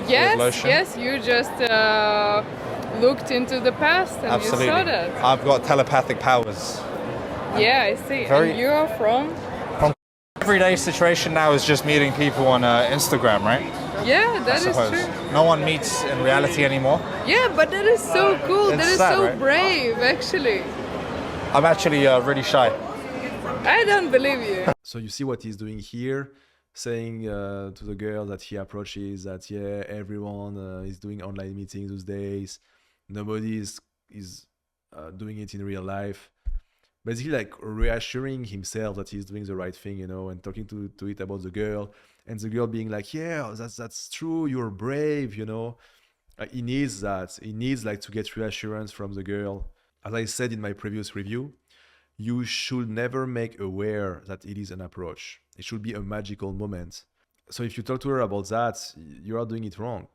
with lotion. Yes, you just looked into the past and Absolutely. you saw that. I've got telepathic powers. Yeah, I see. Very- And you are from? Everyday situation now is just meeting people on Instagram, right? Yeah, that I is suppose. true. No one meets in reality anymore. Yeah, but that is so cool. It's That is sad, so right? brave, actually. I'm actually really shy. I don't believe you. So you see what he's doing here, saying to the girl that he approaches that, yeah, everyone is doing online meetings those days. Nobody is doing it in real life. Basically like reassuring himself that he's doing the right thing, you know, and talking to it about the girl, and the girl being like, yeah, that's true, you're brave, you know. He needs that. He needs like to get reassurance from the girl. As I said in my previous review, you should never make aware that it is an approach. It should be a magical moment. So if you talk to her about that, you are doing it wrong.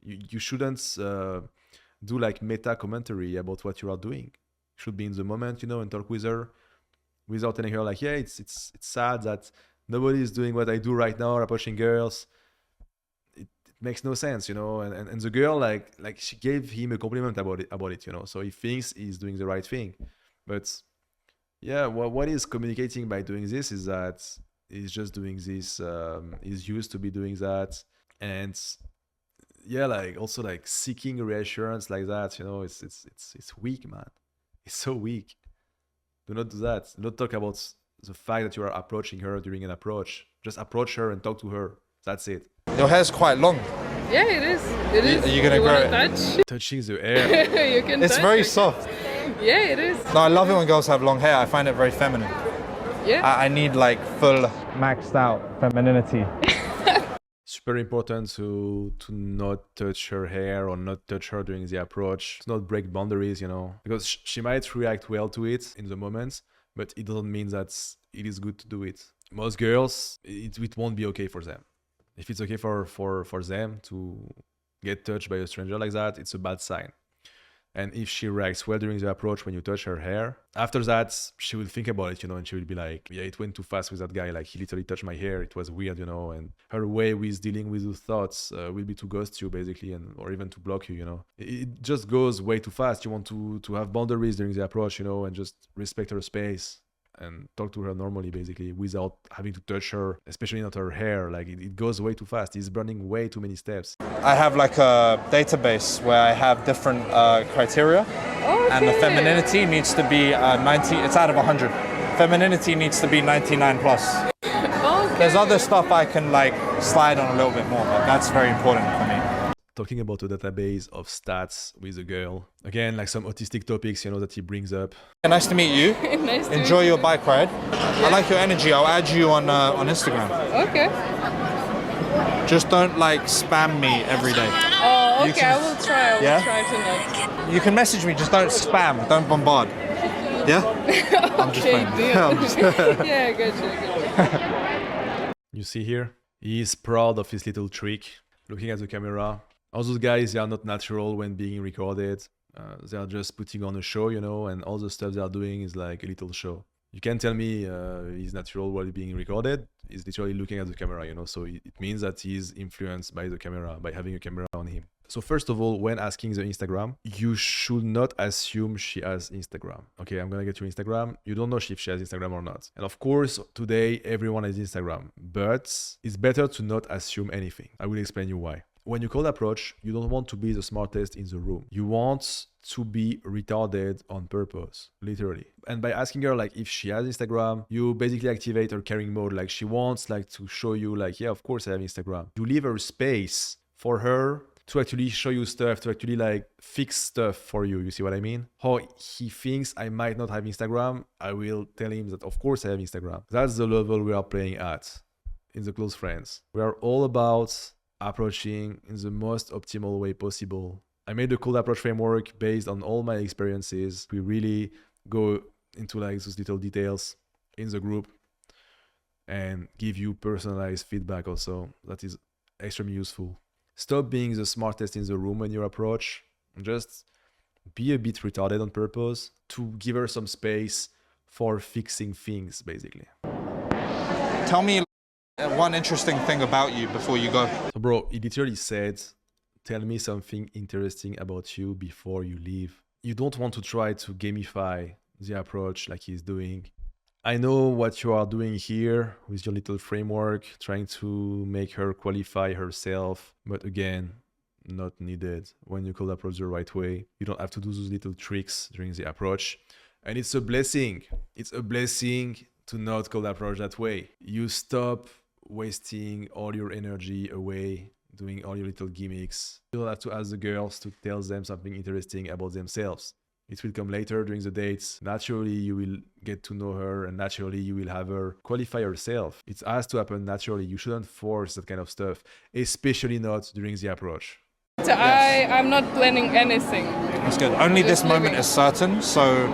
You shouldn't do like meta commentary about what you are doing. You should be in the moment, you know, and talk with her without telling her like, yeah, it's sad that nobody is doing what I do right now, approaching girls. It makes no sense, you know. And the girl like she gave him a compliment about it, you know. So he thinks he's doing the right thing, but yeah, what he's communicating by doing this is that he's just doing this. He's used to be doing that, and yeah, like also like seeking reassurance like that, you know. It's weak, man. It's so weak. Do not do that. Do not talk about the fact that you are approaching her during an approach. Just approach her and talk to her. That's it. Your hair's quite long. Yeah, it is. It is. Are you gonna grow wanna it? touch? Touching the air. You can It's touch very it. soft. Yeah, it is. No, I love it when girls have long hair. I find it very feminine. Yeah. I need like full maxed out femininity. Super important to not touch her hair or not touch her during the approach, to not break boundaries, you know, because she might react well to it in the moment, but it doesn't mean that it is good to do it. Most girls, it won't be okay for them. If it's okay for them to get touched by a stranger like that, it's a bad sign. And if she reacts well during the approach when you touch her hair, after that, she will think about it, you know, and she will be like, yeah, it went too fast with that guy. Like, he literally touched my hair. It was weird, you know. And her way with dealing with those thoughts will be to ghost you, basically, or even to block you, you know. It just goes way too fast. You want to have boundaries during the approach, you know, and just respect her space and talk to her normally, basically, without having to touch her, especially not her hair. Like, it goes way too fast. He's burning way too many steps. I have like a database where I have different criteria, and the femininity needs to be 90. It's out of 100. Femininity needs to be 99 plus. Okay. There's other stuff I can like slide on a little bit more, but that's very important for me. Talking about a database of stats with a girl. Again, like some autistic topics, you know, that he brings up. Nice to meet you. Nice to Enjoy meet your you. bike ride. I like your energy. I'll add you on Instagram. Okay. Just don't like spam me every day. Oh, You okay, can- I will try. I will Yeah? try to not. You can message me, just don't spam, don't bombard. Yeah? I'm just Okay, playing. deal. I'm just- Yeah, gotcha. You see here? He is proud of his little trick, looking at the camera. All those guys, they are not natural when being recorded. They are just putting on a show, you know, and all the stuff they are doing is like a little show. You can't tell me he's natural while being recorded. He's literally looking at the camera, you know, so it means that he's influenced by the camera, by having a camera on him. So first of all, when asking the Instagram, you should not assume she has Instagram. Okay, I'm gonna get your Instagram. You don't know if she has Instagram or not. And of course, today everyone has Instagram, but it's better to not assume anything. I will explain you why. When you cold approach, you don't want to be the smartest in the room. You want to be retarded on purpose, literally. And by asking her like if she has Instagram, you basically activate her caring mode. Like she wants like to show you like, yeah, of course I have Instagram. You leave her space for her to actually show you stuff, to actually like fix stuff for you. You see what I mean? How he thinks I might not have Instagram, I will tell him that of course I have Instagram. That's the level we are playing at in the close friends. We are all about approaching in the most optimal way possible. I made a cold approach framework based on all my experiences. We really go into like those little details in the group and give you personalized feedback also. That is extremely useful. Stop being the smartest in the room when you approach. Just be a bit retarded on purpose to give her some space for fixing things, basically. Tell me one interesting thing about you before you go. So bro, he literally said, tell me something interesting about you before you leave. You don't want to try to gamify the approach like he's doing. I know what you are doing here with your little framework, trying to make her qualify herself, but again, not needed. When you could approach the right way, you don't have to do those little tricks during the approach. And it's a blessing. It's a blessing to not cold approach that way. You stop wasting all your energy away doing all your little gimmicks. You don't have to ask the girls to tell them something interesting about themselves. It will come later during the dates. Naturally, you will get to know her and naturally you will have her qualify herself. It has to happen naturally. You shouldn't force that kind of stuff, especially not during the approach. So I'm not planning anything. That's good. Only this Just moment living. is certain, so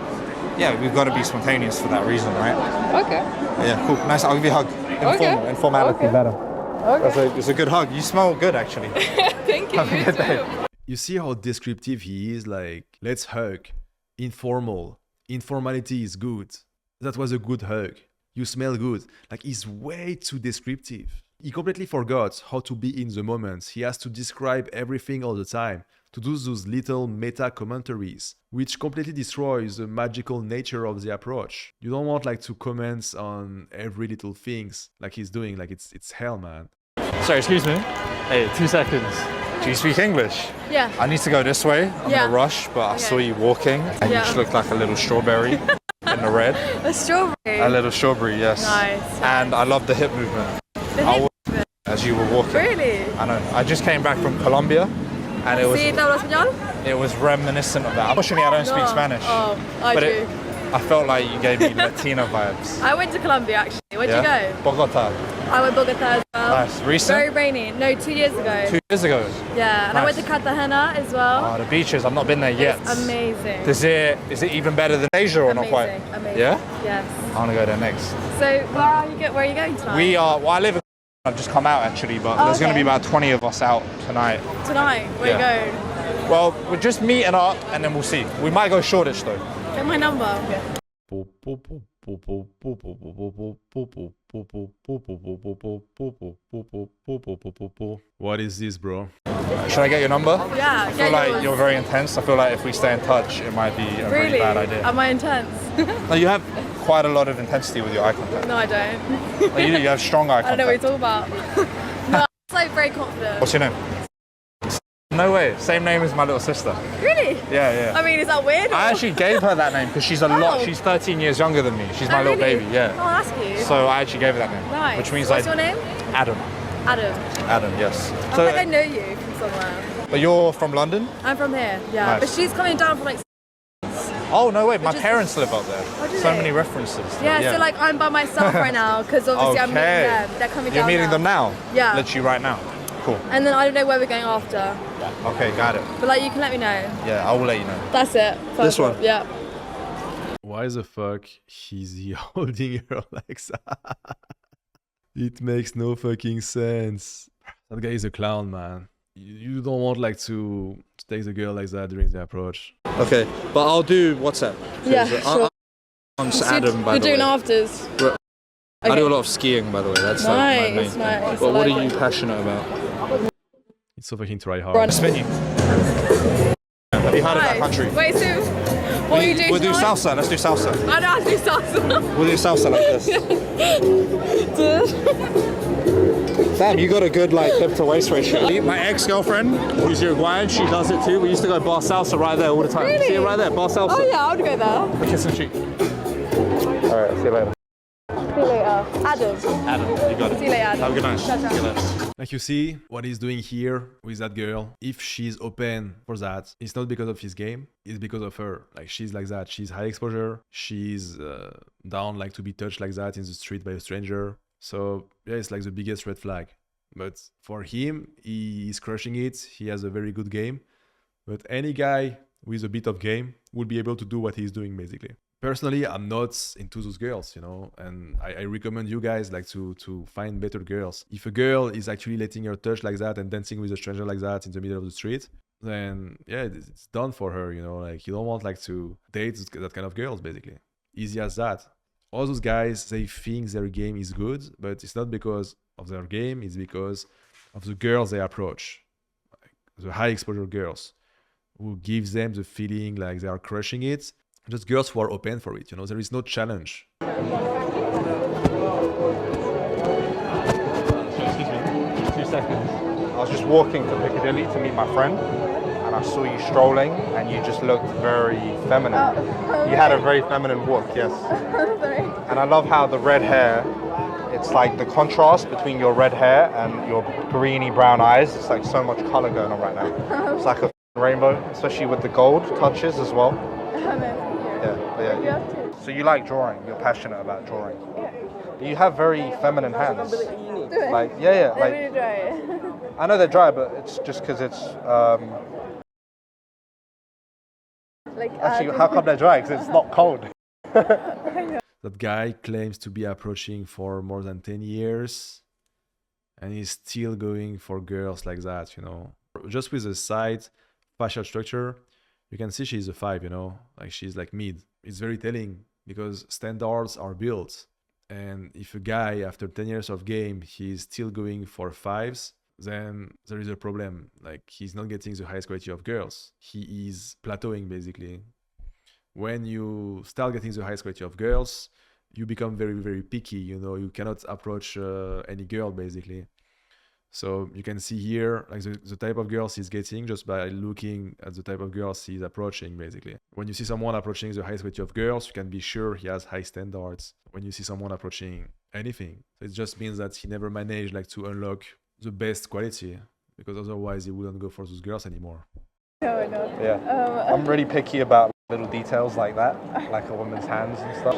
yeah, we've got to be spontaneous for that reason, right? Okay. Yeah, cool. Nice. I'll give you a hug. Okay. Informality Okay. better. Okay. It's a good hug. You smell good, actually. Thank you. Have a You good too. day. You see how descriptive he is, like, let's hug. Informal. Informality is good. That was a good hug. You smell good. Like, he's way too descriptive. He completely forgot how to be in the moment. He has to describe everything all the time, to do those little meta commentaries, which completely destroys the magical nature of the approach. You don't want like to comment on every little things like he's doing. Like it's hell, man. Sorry, excuse me. Hey, 2 seconds. Do you speak English? Yeah. I need to go this way. I'm in Yeah. a rush, but I saw you walking and you Yeah. just looked like a little strawberry in the red. A strawberry. A little strawberry, yes. Nice. And I love the hip movement. The I hip was- as you were walking. Really? I know. I just came back from Colombia and it Sí, te hablo español? was reminiscent of that. Unfortunately, I don't speak No. Spanish. Oh, I but do. I felt like you gave me Latina vibes. I went to Colombia actually. Where'd you go? Bogota. I went to Bogota as well. Nice. Recent? Very rainy. No, 2 years ago. 2 years ago. Yeah, and I went to Nice. Cartagena as well. Oh, the beaches. I've not been there yet. It's amazing. Is it even better than Asia or not quite? Amazing. Yeah? Yes. I want to go there next. So where are you going tonight? We are, well, I live in, I've just come out actually, but Oh, there's going to be okay. about 20 of us out tonight. Tonight? Where Yeah. are you going? Well, we're just meeting up and then we'll see. We might go Shoreditch though. Get my number. What is this, bro? Should I get your number? Yeah, I feel like you're very intense. I feel like if we stay in touch, it might be a really bad idea. Am I intense? No, you have quite a lot of intensity with your eye contact. No, I don't. No, you have strong eye I don't know what contact. you're talking about. No, I'm like very confident. What's your name? No way. Same name as my little sister. Really? Yeah, yeah. I mean, is that weird? I actually gave her that name because she's a lot. Oh. She's 13 years younger than me. She's my Oh, little really? baby. Yeah. Oh, that's cute. So I actually gave her that name. Nice. Which means What's like your name? Adam. Adam. Adam, yes. I feel like I know you from somewhere. But you're from London? I'm from here, yeah. Nice. But she's coming down from like. Oh, no way. My Which is- parents live up there. Oh, do So they? many references. Yeah, so like I'm by myself right now because obviously I'm meeting them. They're coming You're down meeting now. them now? Yeah. Literally right now. Cool. And then I don't know where we're going after. Okay, got it. But like you can let me know. Yeah, I will let you know. That's it. This one? Yeah. Why the fuck is he holding her like that? It makes no fucking sense. That guy is a clown, man. You don't want like to take the girl like that during the approach. Okay, but I'll do WhatsApp. Yeah, sure. I'm So Adam, by you're the doing way. afters. I do a lot of skiing, by the way. That's like my main Nice, thing. nice. But I what like are you it. passionate about? It's so fucking try hard. Run. Spin you. Have you heard of that Nice. country? Wait, so what are you doing? We'll do tonight? salsa. Let's do salsa. I know how to do salsa. We'll do salsa like this. Damn, you got a good like hip to waist ratio. My ex-girlfriend, who's Uruguayan, she does it too. We used to go bar salsa right there all the time. Really? See it right there, bar salsa. Oh yeah, I would go there. Kiss and cheek. All right, see you later. See you later. Adam. Adam, you got it. See you later, Adam. Have a good night. Ciao, ciao. See you later. Like you see, what he's doing here with that girl, if she's open for that, it's not because of his game, it's because of her. Like she's like that, she's high exposure, she's down like to be touched like that in the street by a stranger. So yeah, it's like the biggest red flag. But for him, he is crushing it, he has a very good game. But any guy with a bit of game will be able to do what he's doing basically. Personally, I'm not into those girls, you know, and I recommend you guys like to find better girls. If a girl is actually letting her touch like that and dancing with a stranger like that in the middle of the street, then yeah, it's done for her, you know, like you don't want like to date that kind of girls basically. Easy as that. All those guys, they think their game is good, but it's not because of their game, it's because of the girls they approach. Like the high exposure girls who gives them the feeling like they are crushing it. Just girls who are open for it, you know, there is no challenge. Excuse me, 2 seconds. I was just walking to Piccadilly to meet my friend, and I saw you strolling, and you just looked very feminine. You had a very feminine walk, yes. And I love how the red hair, it's like the contrast between your red hair and your greeny brown eyes. It's like so much color going on right now. It's like a rainbow, especially with the gold touches as well. Yeah. So you like drawing, you're passionate about drawing. You have very feminine hands. Like, yeah, like, Really dry. I know they're dry, but it's just because it's, Like, actually, how come they're dry? Because it's not cold. That guy claims to be approaching for more than 10 years and he's still going for girls like that, you know. Just with the side facial structure, you can see she's a 5, you know, like she's like mid. It's very telling because standards are built. And if a guy after 10 years of game, he's still going for 5s, then there is a problem. Like he's not getting the highest quality of girls. He is plateauing basically. When you start getting the highest quality of girls, you become very, very picky, you know, you cannot approach any girl basically. So you can see here like the type of girls he's getting just by looking at the type of girls he's approaching basically. When you see someone approaching the highest quality of girls, you can be sure he has high standards. When you see someone approaching anything, it just means that he never managed like to unlock the best quality, because otherwise he wouldn't go for those girls anymore. No. Yeah. I'm really picky about little details like that, like a woman's hands and stuff.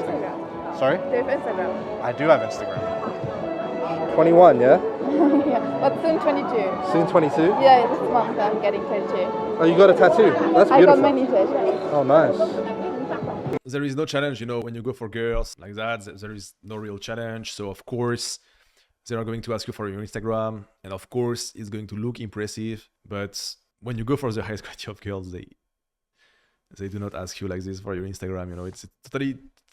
Sorry? Do you have Instagram? I do have Instagram. 21, yeah? Yeah, but soon 22. Soon 22? Yeah, this month I'm getting 22. Oh, you got a tattoo? That's beautiful. I got many tattoos. Oh, nice. There is no challenge, you know, when you go for girls like that, there is no real challenge. So of course, they are going to ask you for your Instagram, and of course, it's going to look impressive. But when you go for the highest quality of girls, they do not ask you like this for your Instagram, you know. It's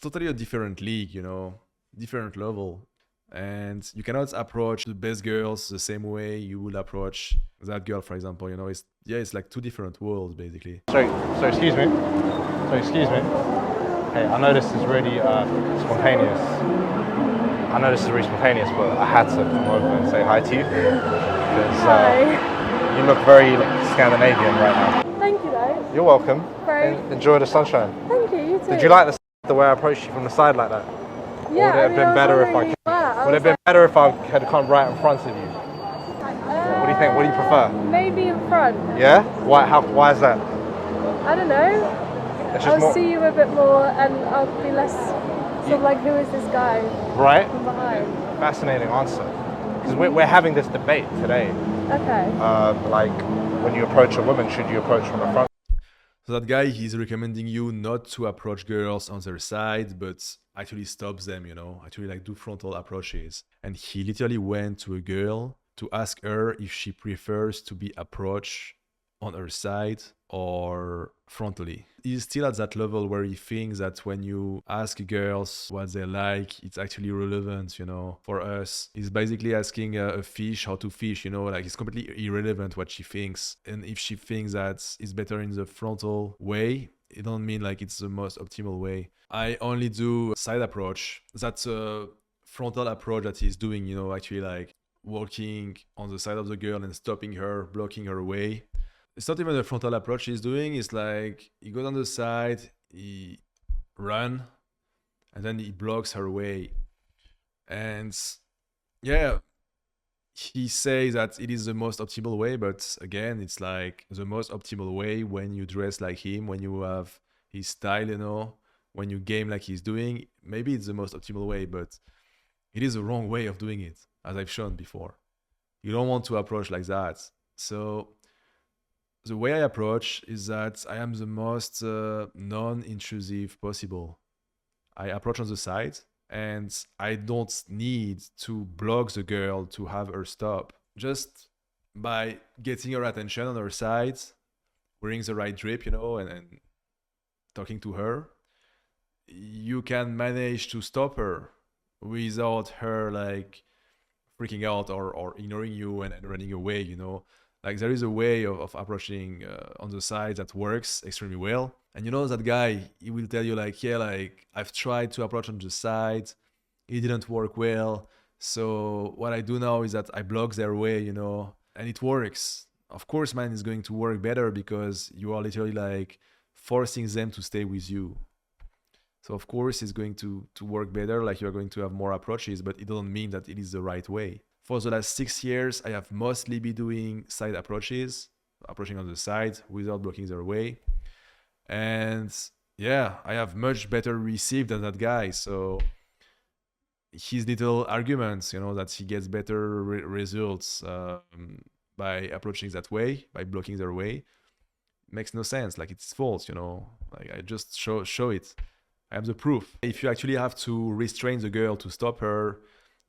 totally a different league, you know, different level. And you cannot approach the best girls the same way you would approach that girl, for example, you know. It's like two different worlds basically. So excuse me. Hey, I know this is really spontaneous. But I had to come over and say hi to you because you look very Scandinavian right now. Thank you, guys. You're welcome. Very. Enjoy the sunshine. Thank you, you too. Did you like the way I approached you from the side like that? Yeah, Would it have been better if I had come right in front of you? What do you think? What do you prefer? Maybe in front. Yeah? Why is that? I don't know. It's just I'll see you a bit more and I'll be less sort of like, who is this guy right? from behind? Fascinating answer. Because we're having this debate today. Okay. Like, when you approach a woman, should you approach from the front? So that guy, he's recommending you not to approach girls on their side, but actually stops them, you know, actually like do frontal approaches. And he literally went to a girl to ask her if she prefers to be approached on her side or frontally. He's still at that level where he thinks that when you ask girls what they like, it's actually relevant, you know, for us. He's basically asking a fish how to fish, you know, like it's completely irrelevant what she thinks. And if she thinks that it's better in the frontal way, it don't mean like it's the most optimal way. I only do a side approach. That's a frontal approach that he's doing, you know, actually like walking on the side of the girl and stopping her, blocking her way. It's not even a frontal approach he's doing. It's like he goes on the side, he run, and then he blocks her way. And yeah, he says that it is the most optimal way, but again, it's like the most optimal way when you dress like him, when you have his style, you know, when you game like he's doing. Maybe it's the most optimal way, but it is the wrong way of doing it, as I've shown before. You don't want to approach like that. So the way I approach is that I am the most non-intrusive possible. I approach on the side and I don't need to block the girl to have her stop. Just by getting her attention on her side, wearing the right drip, you know, and talking to her, you can manage to stop her without her like freaking out or ignoring you and running away, you know. Like there is a way of approaching on the side that works extremely well. And you know that guy, he will tell you like, yeah, like I've tried to approach on the side, it didn't work well. So what I do now is that I block their way, you know, and it works. Of course, man, it's going to work better because you are literally like forcing them to stay with you. So of course it's going to work better, like you're going to have more approaches, but it doesn't mean that it is the right way. For the last 6 years, I have mostly been doing side approaches, approaching on the side without blocking their way. And yeah, I have much better received than that guy. So his little arguments, you know, that he gets better results by approaching that way, by blocking their way, makes no sense. Like it's false, you know, like I just show it. I have the proof. If you actually have to restrain the girl to stop her,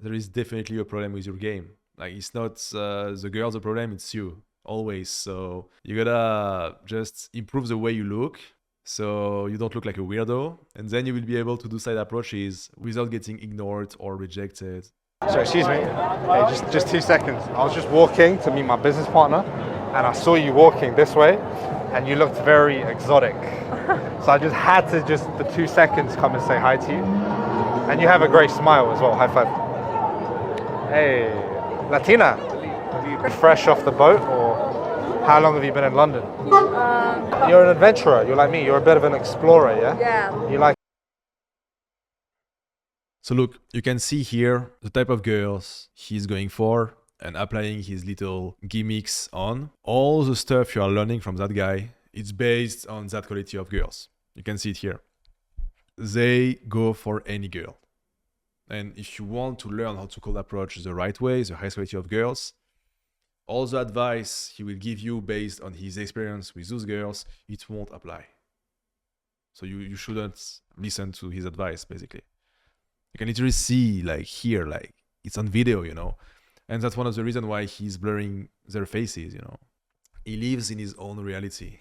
there is definitely a problem with your game. Like it's not the girl's the problem, it's you, always. So you gotta just improve the way you look so you don't look like a weirdo, and then you will be able to do side approaches without getting ignored or rejected. So excuse me, hey, just 2 seconds. I was just walking to meet my business partner and I saw you walking this way and you looked very exotic. So I just had to the 2 seconds come and say hi to you. And you have a great smile as well, high five. Hey, Latina, are you fresh off the boat or how long have you been in London? You're an adventurer, you're like me, you're a bit of an explorer, yeah? Yeah. You like. So look, you can see here the type of girls he's going for and applying his little gimmicks on. All the stuff you are learning from that guy, it's based on that quality of girls. You can see it here. They go for any girl. And if you want to learn how to cold approach the right way, the highest quality of girls, all the advice he will give you based on his experience with those girls, it won't apply. So you shouldn't listen to his advice, basically. You can literally see, like here, like it's on video, you know. And that's one of the reasons why he's blurring their faces, you know. He lives in his own reality.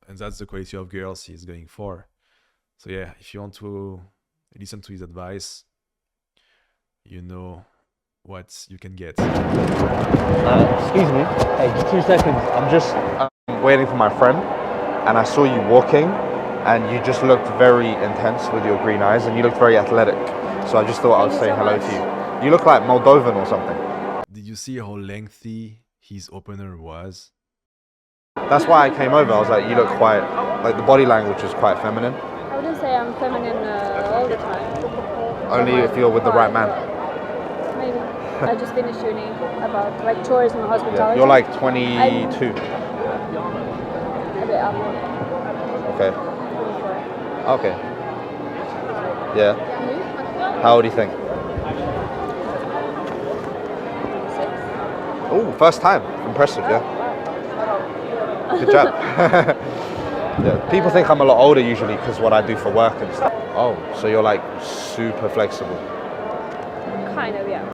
And that's the quality of girls he's going for. So yeah, if you want to listen to his advice, you know what you can get. Excuse me, hey, just 2 seconds. I'm just waiting for my friend and I saw you walking and you just looked very intense with your green eyes and you looked very athletic. So I just thought I would say hello to you. You look like Moldovan or something. Did you see how lengthy his opener was? That's why I came over. I was like, you look quite, like the body language is quite feminine. I wouldn't say I'm feminine all the time. Only if you're with the right man. Maybe. I just finished uni about like tourism and hospitality. You're like 22. A bit up. Okay. Okay. Yeah. How old do you think? 6. Oh, first time. Impressive, yeah. Good job. Yeah. People think I'm a lot older usually because what I do for work and stuff. Oh, so you're like super flexible. Kind of, yeah.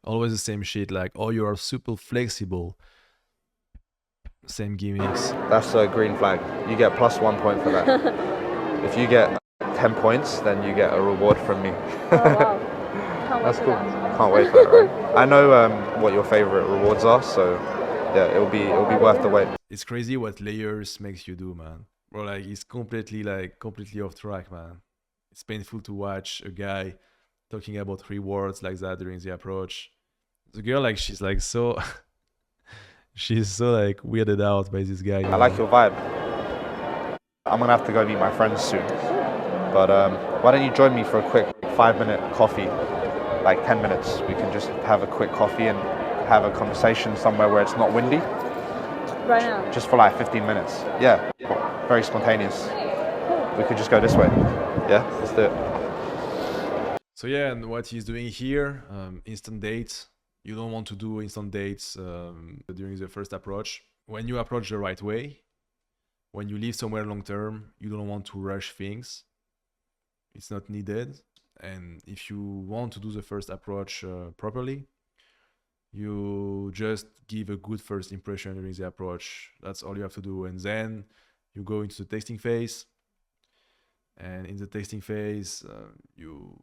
Always the same shit, like, oh, you are super flexible. Same gimmicks. That's a green flag. You get +1 point for that. If you get 10 points, then you get a reward from me. Oh, wow. Can't wait That's for cool. that. Can't wait for it, right? I know what your favorite rewards are, so yeah, it'll be worth the wait. It's crazy what layers makes you do, man. Bro, like, it's completely off track, man. It's painful to watch a guy talking about rewards like that during the approach. The girl, like, she's like so she's so like weirded out by this guy. I like your vibe. I'm gonna have to go meet my friends soon. But why don't you join me for a quick 5-minute coffee, like 10 minutes. We can just have a quick coffee and have a conversation somewhere where it's not windy. Right now? Just for like 15 minutes. Yeah, very spontaneous. We could just go this way. Yeah, let's do it. So yeah, and what he's doing here, instant dates. You don't want to do instant dates during the first approach. When you approach the right way, when you live somewhere long term, you don't want to rush things. It's not needed. And if you want to do the first approach properly, you just give a good first impression during the approach. That's all you have to do. And then you go into the testing phase. And in the testing phase, you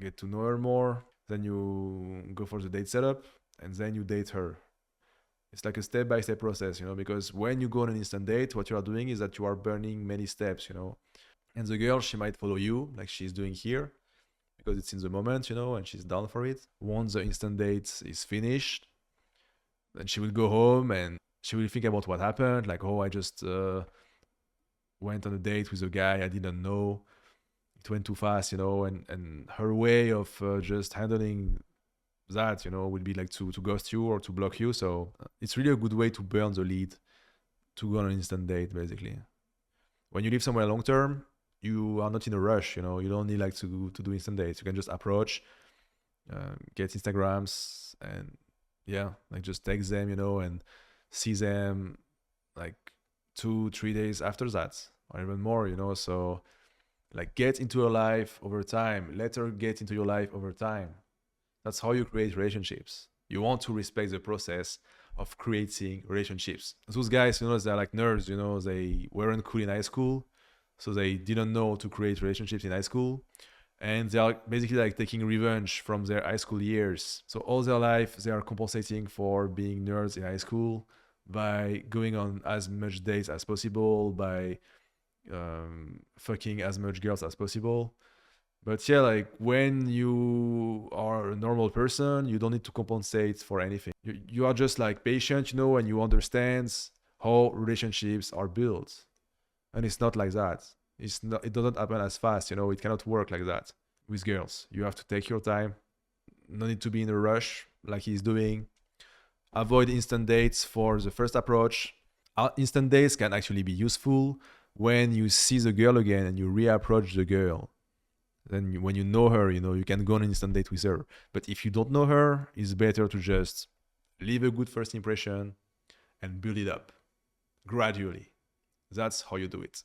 get to know her more. Then you go for the date setup, and then you date her. It's like a step-by-step process, you know, because when you go on an instant date, what you are doing is that you are burning many steps, you know. And the girl, she might follow you, like she's doing here, because it's in the moment, you know, and she's down for it. Once the instant date is finished, then she will go home and she will think about what happened, like, oh, I just went on a date with a guy I didn't know. It went too fast, you know, and her way of just handling that, you know, would be like to ghost you or to block you. So it's really a good way to burn the lead, to go on an instant date, basically. When you live somewhere long term, you are not in a rush, you know, you don't need like to do instant dates. You can just approach, get Instagrams, and yeah, like just text them, you know, and see them like 2-3 days after that, or even more, you know. So like, get into her life over time. Let her get into your life over time. That's how you create relationships. You want to respect the process of creating relationships. Those guys, you know, they're like nerds, you know, they weren't cool in high school, so they didn't know to create relationships in high school. And they are basically like taking revenge from their high school years. So all their life, they are compensating for being nerds in high school by going on as much dates as possible, by fucking as much girls as possible. But yeah, like, when you are a normal person, you don't need to compensate for anything. You are just like patient, you know, and you understand how relationships are built. And it's not like that. It doesn't happen as fast, you know. It cannot work like that with girls. You have to take your time. No need to be in a rush like he's doing. Avoid instant dates for the first approach. Instant dates can actually be useful when you see the girl again and you reapproach the girl. Then when you know her, you know, you can go on an instant date with her. But if you don't know her, it's better to just leave a good first impression and build it up gradually. That's how you do it.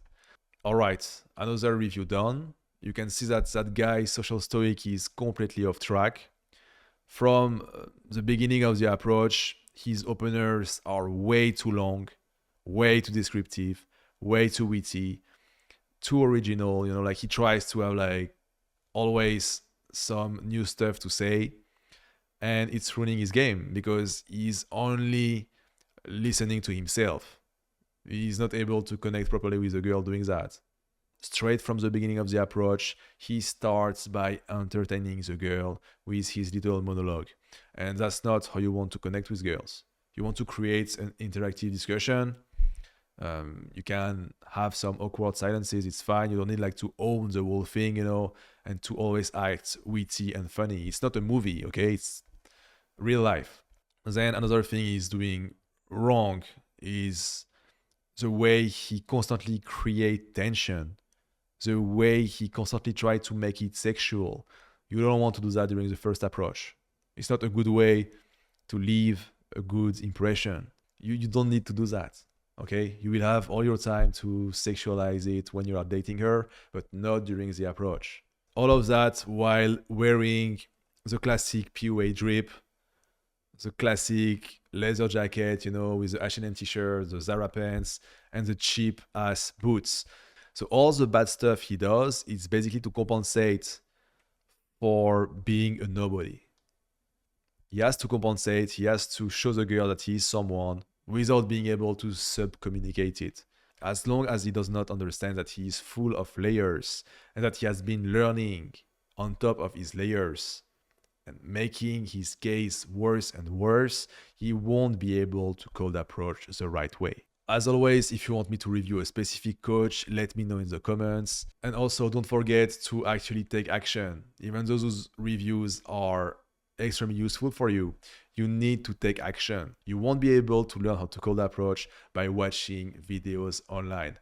All right, another review done. You can see that that guy, Social Stoic, is completely off track. From the beginning of the approach, his openers are way too long, way too descriptive, way too witty, too original, you know, like he tries to have like always some new stuff to say, and it's ruining his game because he's only listening to himself. He's not able to connect properly with the girl doing that. Straight from the beginning of the approach, he starts by entertaining the girl with his little monologue. And that's not how you want to connect with girls. You want to create an interactive discussion. You can have some awkward silences, it's fine. You don't need like to own the whole thing, you know, and to always act witty and funny. It's not a movie, okay? It's real life. Then another thing he's doing wrong is the way he constantly creates tension. the way he constantly tried to make it sexual. You don't want to do that during the first approach. It's not a good way to leave a good impression. You don't need to do that, okay? You will have all your time to sexualize it when you are dating her, but not during the approach. All of that while wearing the classic PUA drip, the classic leather jacket, you know, with the H&M t-shirt, the Zara pants, and the cheap ass boots. So all the bad stuff he does is basically to compensate for being a nobody. He has to compensate, he has to show the girl that he is someone without being able to sub-communicate it. As long as he does not understand that he is full of layers and that he has been learning on top of his layers and making his case worse and worse, he won't be able to cold approach the right way. As always, if you want me to review a specific coach, let me know in the comments. And also don't forget to actually take action. Even though those reviews are extremely useful for you, you need to take action. You won't be able to learn how to cold approach by watching videos online.